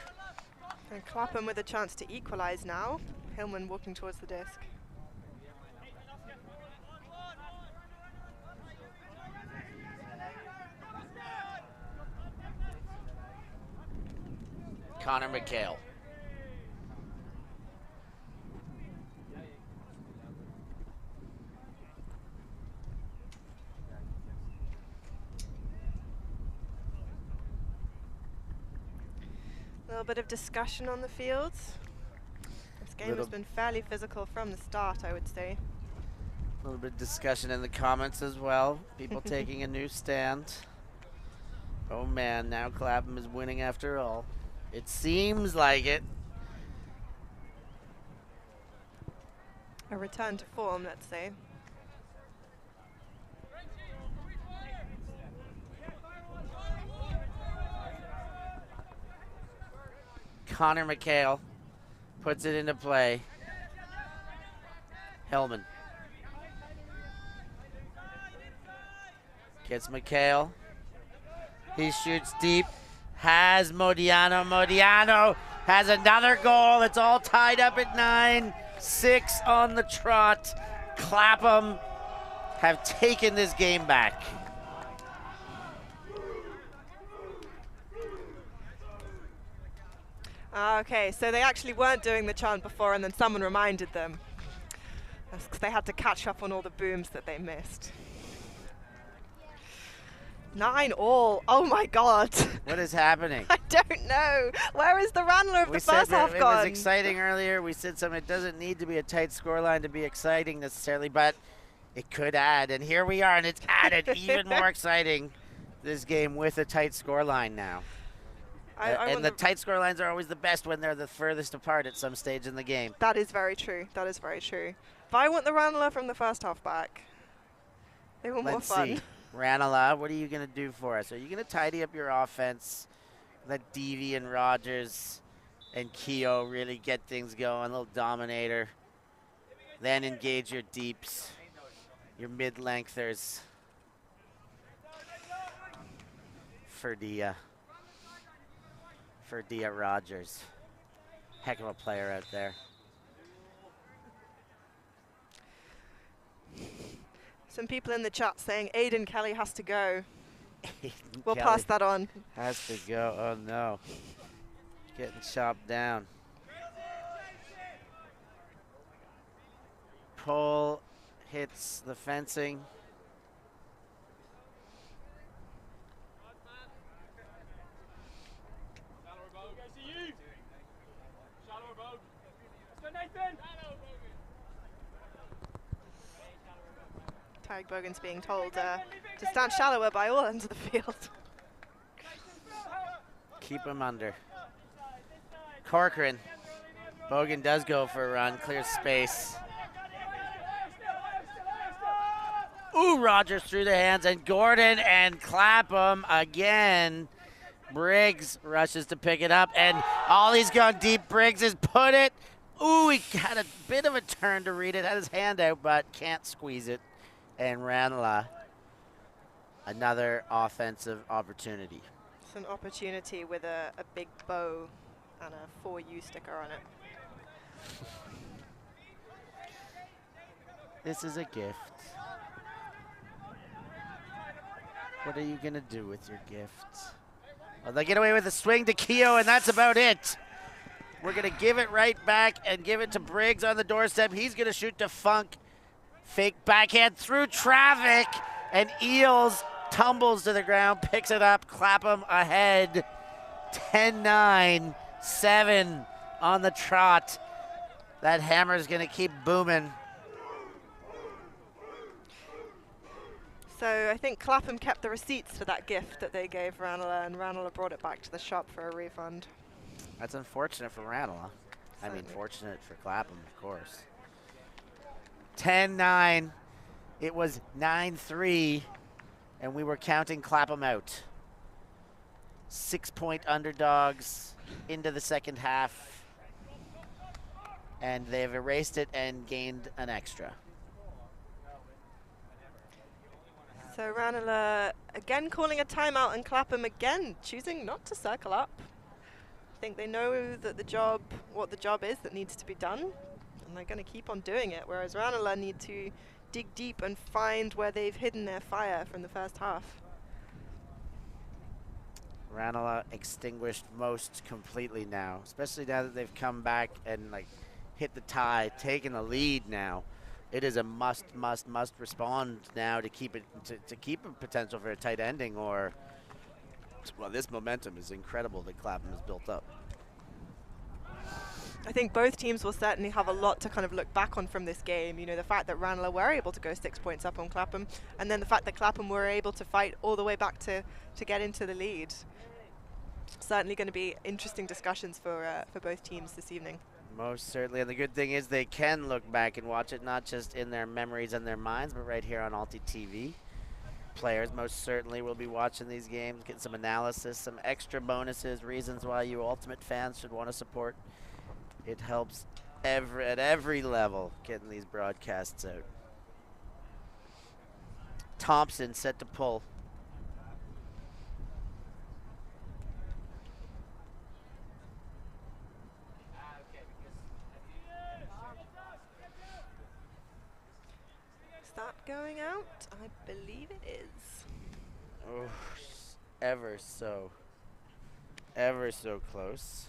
And Clapham with a chance to equalize now. Hillman walking towards the disc. Connor McHale. A little bit of discussion on the field. This game has been fairly physical from the start, I would say. A little bit of discussion in the comments as well. People taking a new stand. Oh man, now Clapham is winning after all. It seems like it. A return to form, let's say. Connor McHale puts it into play. Hillman. Gets McHale. He shoots deep. Has Modiano. Modiano has another goal. It's all tied up at 9-6 on the trot. Clapham have taken this game back. Okay, so they actually weren't doing the chant before and then someone reminded them. That's 'cause they had to catch up on all the booms that they missed. 9-all. Oh my god. What is happening? I don't know. Where is the Ranelagh of the first half it gone? was exciting earlier. We said something. It doesn't need to be a tight scoreline to be exciting necessarily, but it could add. And here we are, and it's added even more exciting this game with a tight scoreline now. And the tight scorelines are always the best when they're the furthest apart at some stage in the game. That is very true. That is very true. But I want the Ranelagh from the first half back. They were more fun. Let's see. Ranelagh, what are you going to do for us? Are you going to tidy up your offense? Let Deavy and Rogers and Keogh really get things going, a little dominator. Then engage your deeps, your mid-lengthers. Ferdia Rogers. Heck of a player out there. Some people in the chat saying Ayden Kelly has to go. We'll Kelly pass that on. Has to go. Oh no. Getting chopped down. Pole hits the fencing. Tarek Bogan's being told to stand shallower by all ends of the field. Keep him under. Corcoran. Bogan does go for a run, clears space. Ooh, Rogers through the hands, and Gordon and Clapham again. Briggs rushes to pick it up, and Ollie's gone deep. Briggs has put it. Ooh, he had a bit of a turn to read it, had his hand out, but can't squeeze it. And Ranelagh, another offensive opportunity. It's an opportunity with a big bow and a 4U sticker on it. This is a gift. What are you going to do with your gift? Well, they get away with a swing to Keogh, and that's about it. We're going to give it right back and give it to Briggs on the doorstep. He's going to shoot to Funk. Fake backhand through traffic, and Eels tumbles to the ground, picks it up. Clapham ahead, 10-9, 7 on the trot. That hammer's going to keep booming. So I think Clapham kept the receipts for that gift that they gave Ranelagh, and Ranelagh brought it back to the shop for a refund. That's unfortunate for Ranelagh. I mean, fortunate for Clapham, of course. 10-9. It was 9-3, and we were counting Clapham out. 6-point underdogs into the second half, and they've erased it and gained an extra. So Ranelagh again calling a timeout, and Clapham again choosing not to circle up. I think they know that what the job is that needs to be done, and they're going to keep on doing it, whereas Ranelagh need to dig deep and find where they've hidden their fire from the first half. Ranelagh extinguished most completely now, especially now that they've come back and like hit the tie, taken the lead now. It is a must respond now to keep it to keep a potential for a tight ending, or well, this momentum is incredible that Clapham has built up. I think both teams will certainly have a lot to kind of look back on from this game. You know, the fact that Ranelagh were able to go 6 points up on Clapham, and then the fact that Clapham were able to fight all the way back to get into the lead. Certainly going to be interesting discussions for both teams this evening. Most certainly, and the good thing is they can look back and watch it not just in their memories and their minds, but right here on Alti TV. Players most certainly will be watching these games, getting some analysis, some extra bonuses, reasons why you Ultimate fans should want to support. It helps at every level getting these broadcasts out. Thompson set to pull. Is that going out? I believe it is. Oh, ever so close.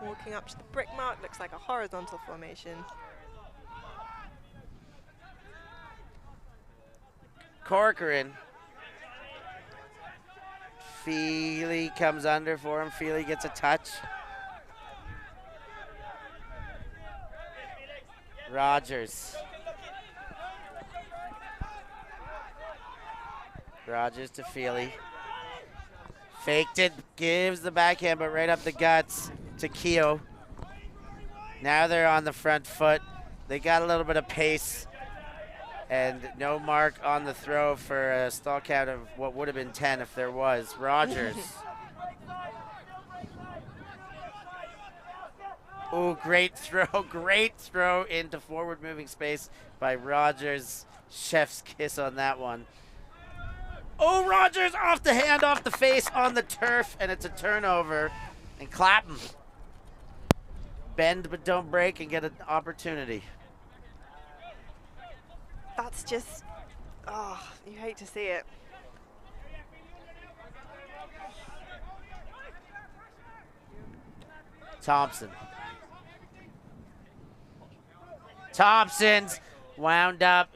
Walking up to the brick mark, looks like a horizontal formation. Corcoran. Feely comes under for him. Feely gets a touch. Rogers. Rogers to Feely. Faked it, gives the backhand, but right up the guts to Keogh. Now they're on the front foot. They got a little bit of pace, and no mark on the throw for a stall count of what would have been 10 if there was. Rogers. Oh, great throw into forward moving space by Rogers. Chef's kiss on that one. Oh, Rogers off the hand, off the face, on the turf, and it's a turnover. And Clapham bend but don't break and get an opportunity. That's just, oh, you hate to see it. Thompson's wound up.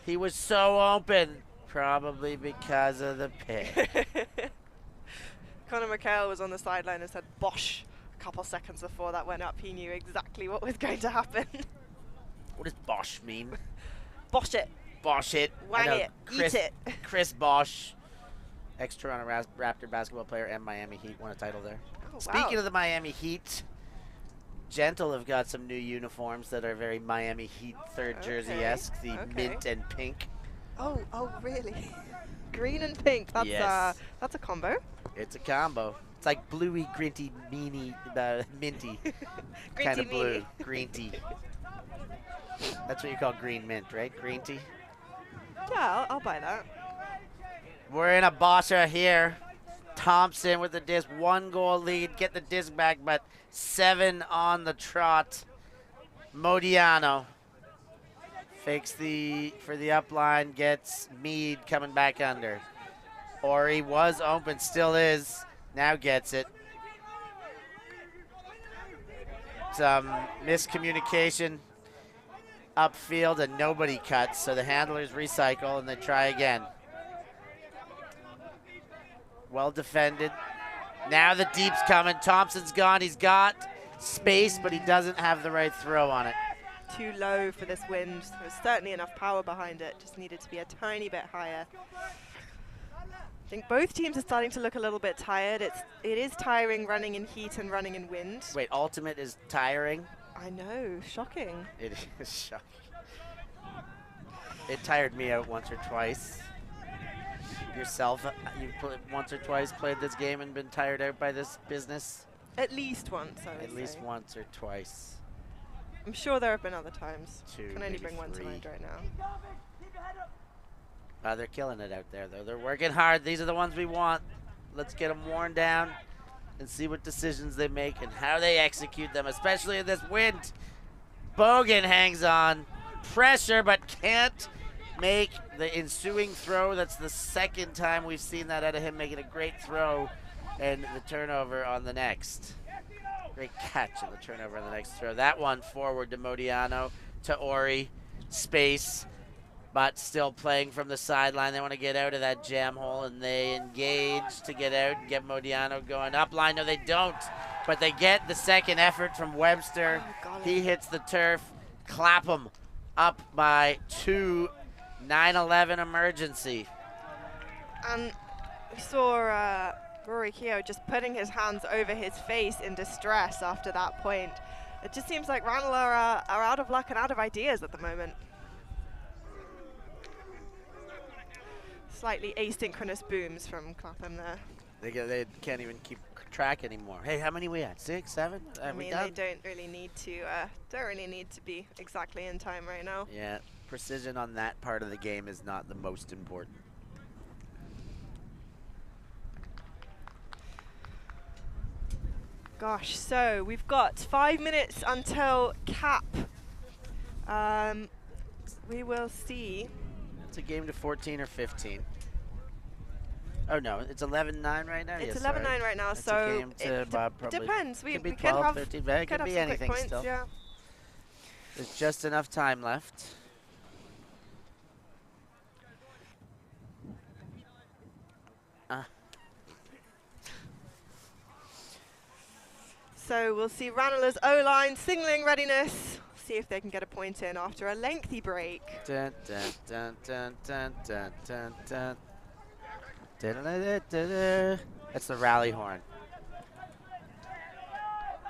He was so open, probably because of the pit. Conor McHale was on the sideline and said "bosh" a couple seconds before that went up. He knew exactly what was going to happen. What does Bosch mean? Bosh it. Bosh it. Wang it. Eat it. Chris Bosch, ex-Toronto Raptor basketball player and Miami Heat, won a title there. Oh, Speaking wow. of the Miami Heat, Gentle have got some new uniforms that are very Miami Heat third jersey-esque, the mint and pink. Oh, really? Green and pink. That's yes. That's a combo. It's a combo. It's like bluey, grinty, minty kind of blue. Green tea. That's what you call green mint, right? Green tea? Yeah, I'll buy that. We're in a bosser here. Thompson with the disc, 1 goal lead, get the disc back, but 7 on the trot. Modiano fakes for the up line, gets Mead coming back under. Ori was open, still is, now gets it. Some miscommunication upfield and nobody cuts, so the handlers recycle and they try again. Well defended. Now the deep's coming. Thompson's gone. He's got space, but he doesn't have the right throw on it. too low for this wind. There was certainly enough power behind it, just needed to be a tiny bit higher. I think both teams are starting to look a little bit tired. It is tiring running in heat and running in wind. Wait, ultimate is tiring? I know, shocking. It is shocking. It tired me out once or twice. Yourself, you've once or twice played this game and been tired out by this business? At least once, I would At least say. once or twice. I'm sure there have been other times. Two, Can only maybe bring one to three. mind right now. They're killing it out there, though. They're working hard. These are the ones we want. Let's get them worn down and see what decisions they make and how they execute them, especially in this wind. Bogan hangs on. Pressure, but can't make the ensuing throw. That's the second time we've seen that out of him, making a great throw and the turnover on the next. Great catch and the turnover on the next throw. That one forward to Modiano, to Ori. Space, but still playing from the sideline. They want to get out of that jam hole, and they engage to get out and get Modiano going up line. No, they don't, but they get the second effort from Webster. Oh, He hits the turf. Clapham up by 2. 9-11 emergency. And we saw Rory Keogh just putting his hands over his face in distress after that point. It just seems like Ranelagh are out of luck and out of ideas at the moment. Slightly asynchronous booms from Clapham there. They can't even keep track anymore. Hey, how many we at? 6, 7? I mean, they don't really need to be exactly in time right now. Yeah, precision on that part of the game is not the most important. Gosh, so we've got 5 minutes until cap. We will see. It's a game to 14 or 15. Oh no, it's 11-9 right now. It's Yes, 11-9 sorry. right now, It's so a game to probably depends. We could be could 12, have 15, but it could have be some quick anything points, still. yeah. There's just enough time left. So we'll see Ranelagh's O-line signaling readiness. See if they can get a point in after a lengthy break. Dun, dun, dun, dun, dun, dun, dun, dun. Da-da-da-da-da. That's the rally horn.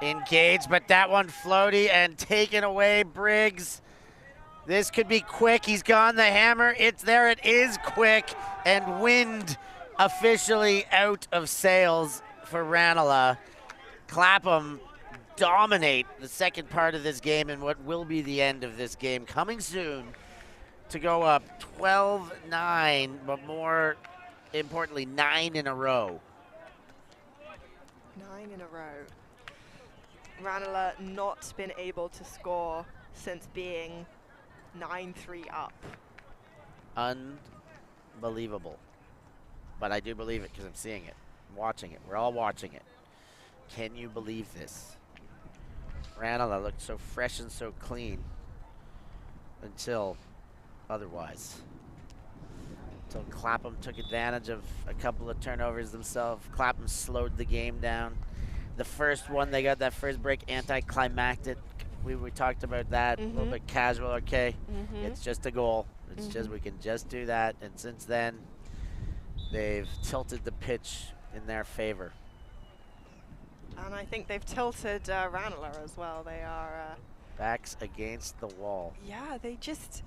Engaged, but that one floaty and taken away. Briggs. This could be quick. He's gone. The hammer. It's there. It is quick. And wind officially out of sails for Ranelagh. Clapham dominate the second part of this game and what will be the end of this game. Coming soon to go up 12-9, but more importantly, 9 in a row. 9 in a row. Ranelagh not been able to score since being 9-3 up. Unbelievable. But I do believe it because I'm seeing it. I'm watching it. We're all watching it. Can you believe this? Ranelagh looked so fresh and so clean until otherwise. Until Clapham took advantage of a couple of turnovers themselves. Clapham slowed the game down. The first one, they got that first break anticlimactic. We talked about that, a little bit casual, okay. It's just a goal. It's just, we can just do that. And since then, they've tilted the pitch in their favor. And I think they've tilted Ranelagh as well. They are... Backs against the wall. Yeah, they just...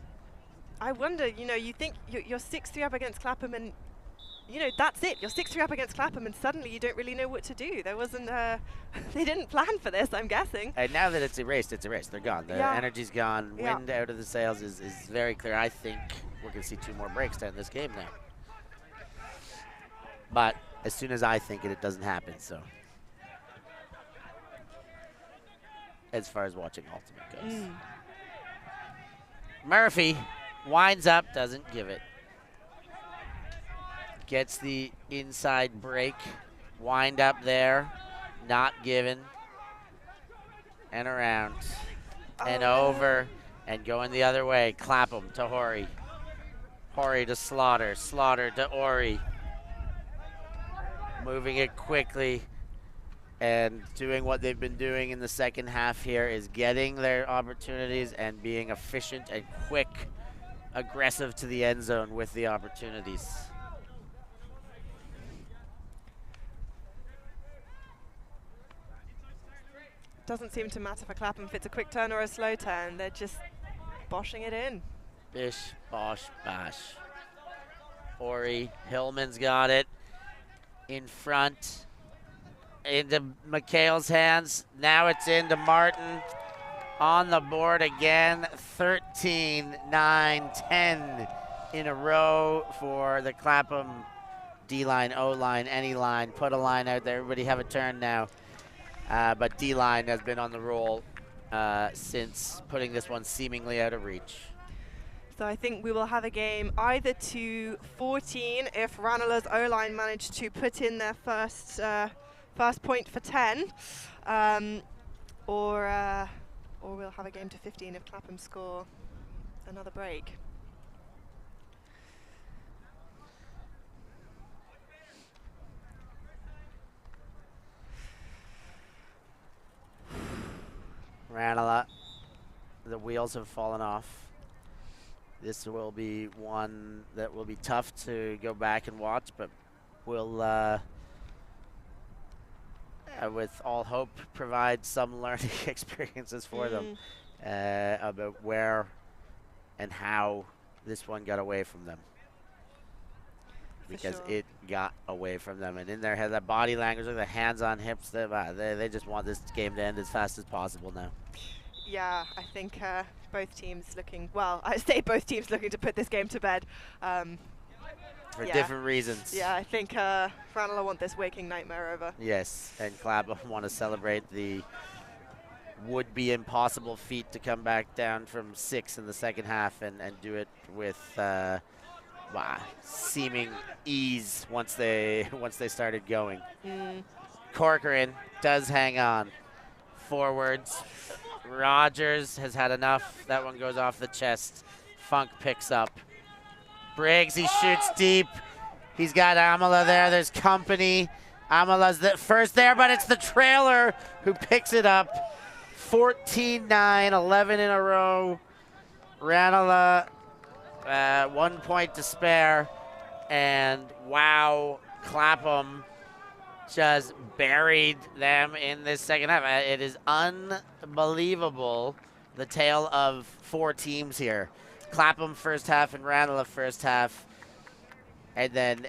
I wonder, you know, you think you're 6-3 up against Clapham and, you know, that's it. You're 6-3 up against Clapham and suddenly you don't really know what to do. There wasn't... they didn't plan for this, I'm guessing. And now that it's erased, it's erased. They're gone. The energy's gone. Yeah. Wind out of the sails is very clear. I think we're going to see 2 more breaks to end this game now. But as soon as I think it, it doesn't happen, so... as far as watching Ultimate goes. Murphy winds up, doesn't give it. Gets the inside break. Wind up there, not given. And around. And over. And going the other way. Clapham to Horry. Horry to Slaughter. Slaughter to Ori. Moving it quickly. and doing what they've been doing in the second half here is getting their opportunities and being efficient and quick, aggressive to the end zone with the opportunities. Doesn't seem to matter for Clapham if it's a quick turn or a slow turn. They're just boshing it in. Bish, bosh, bash. Ori, Hillman's got it in front. Into McHale's hands. Now it's into Martin. On the board again. 13, 9, 10 in a row for the Clapham D-line, O-line, any line. Put a line out there. Everybody have a turn now. But D-line has been on the roll since putting this one seemingly out of reach. So I think we will have a game either to 14 if Ranellagh's O-line managed to put in their first point for 10, or we'll have a game to 15 if Clapham score another break. Ranelagh, the wheels have fallen off. This will be one that will be tough to go back and watch, but will, with all hope, provide some learning experiences for them about where and how this one got away from them. Because it got away from them, and in their head, that body language, the hands on hips, they just want this game to end as fast as possible now. Yeah, I think both teams looking, well, I say both teams looking to put this game to bed. For different reasons. Yeah, I think Ranelagh want this waking nightmare over. Yes, and Clapham want to celebrate the would-be impossible feat to come back down from 6 in the second half and do it with seeming ease once they started going. Corcoran does hang on. Forwards. Rogers has had enough. That one goes off the chest. Funk picks up. Briggs, he shoots deep. He's got Amala there. There's company. Amala's the first there, but it's the trailer who picks it up. 14-9, 11 in a row. Ranelagh, 1 point to spare. And wow, Clapham just buried them in this second half. It is unbelievable, the tale of 4 teams here. Clapham first half and Ranelagh first half. And then,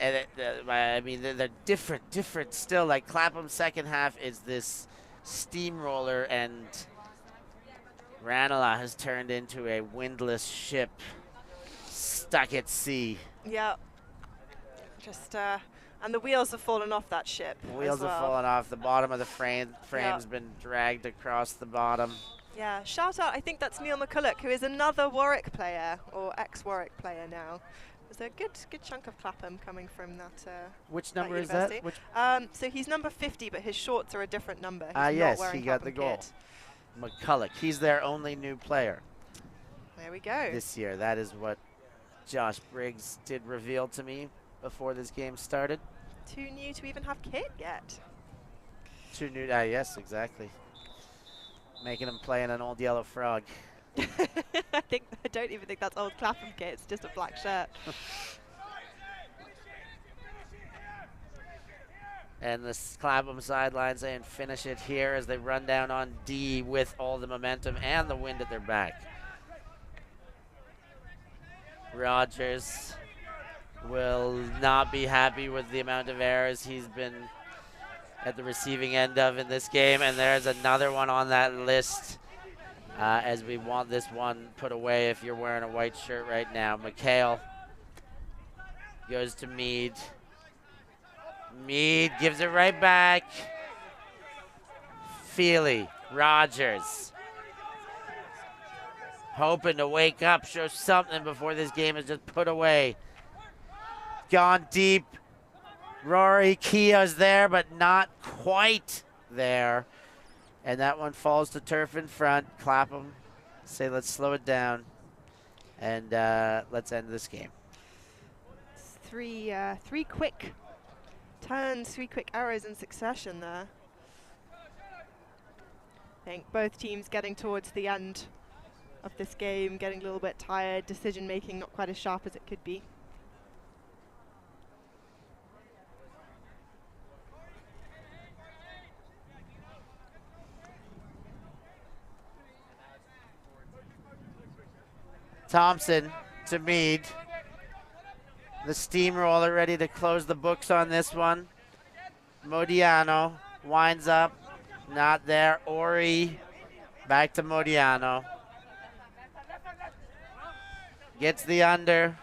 I mean, they're different still. Like, Clapham's second half is this steamroller, and Ranelagh has turned into a windless ship stuck at sea. Yeah. Just, and the wheels have fallen off that ship. Wheels have fallen off. The bottom of the frame's been dragged across the bottom. Yeah, shout out, I think that's Neil McCulloch, who is another Warwick player, or ex-Warwick player now. There's a good chunk of Clapham coming from that. Which number is that? So he's number 50, but his shorts are a different number. He's yes, he got the goal. Kit. McCulloch, he's their only new player. There we go. This year, that is what Josh Briggs did reveal to me before this game started. Too new to even have kit yet. Too new, yes, exactly. Making him play in an old yellow frog. I don't even think that's old Clapham kit, it's just a black shirt. And the Clapham sideline saying finish it here as they run down on D with all the momentum and the wind at their back. Rogers will not be happy with the amount of errors he's been at the receiving end of in this game, and there's another one on that list as we want this one put away if you're wearing a white shirt right now. McHale goes to Mead. Mead gives it right back. Feely, Rogers. Hoping to wake up, show something before this game is just put away. Gone deep. Rory Keogh's there, but not quite there. And that one falls to turf in front. Clapham say, let's slow it down. And let's end this game. Three quick turns, 3 quick arrows in succession there think. Both teams getting towards the end of this game, getting a little bit tired, decision making not quite as sharp as it could be. Thompson to Mead. The steamroller ready to close the books on this one. Modiano winds up, not there. Ori back to Modiano. Gets the under.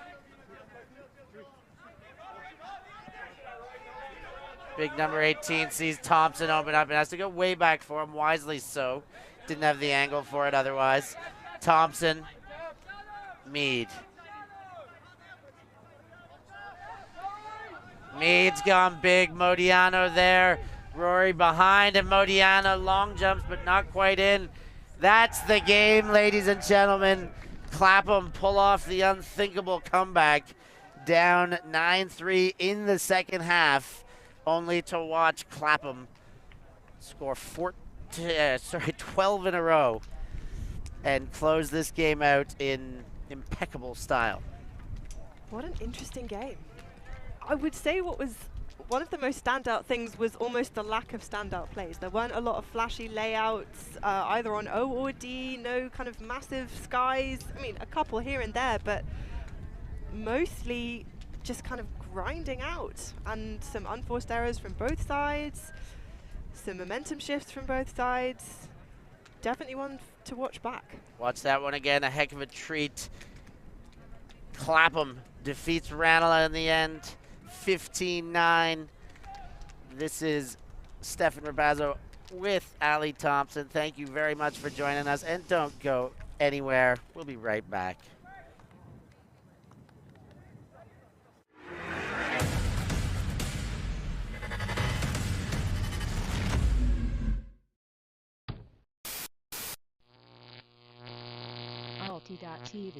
Big number 18 sees Thompson open up and has to go way back for him, wisely so. Didn't have the angle for it otherwise. Thompson, Mead. Mead's gone big, Modiano there. Rory behind and Modiano long jumps but not quite in. That's the game, ladies and gentlemen. Clapham pull off the unthinkable comeback. Down 9-3 in the second half, only to watch Clapham score 12 in a row and close this game out in impeccable style. What an interesting game. I would say what was one of the most standout things was almost the lack of standout plays. There weren't a lot of flashy layouts, either on O or D, no kind of massive skies. I mean, a couple here and there, but mostly just kind of grinding out. And some unforced errors from both sides, some momentum shifts from both sides. Definitely one to watch back. Watch that one again, a heck of a treat. Clapham defeats Ranelagh in the end. 15-9. This is Stefan Rabazzo with Ali Thompson. Thank you very much for joining us, and don't go anywhere. We'll be right back. Alti.tv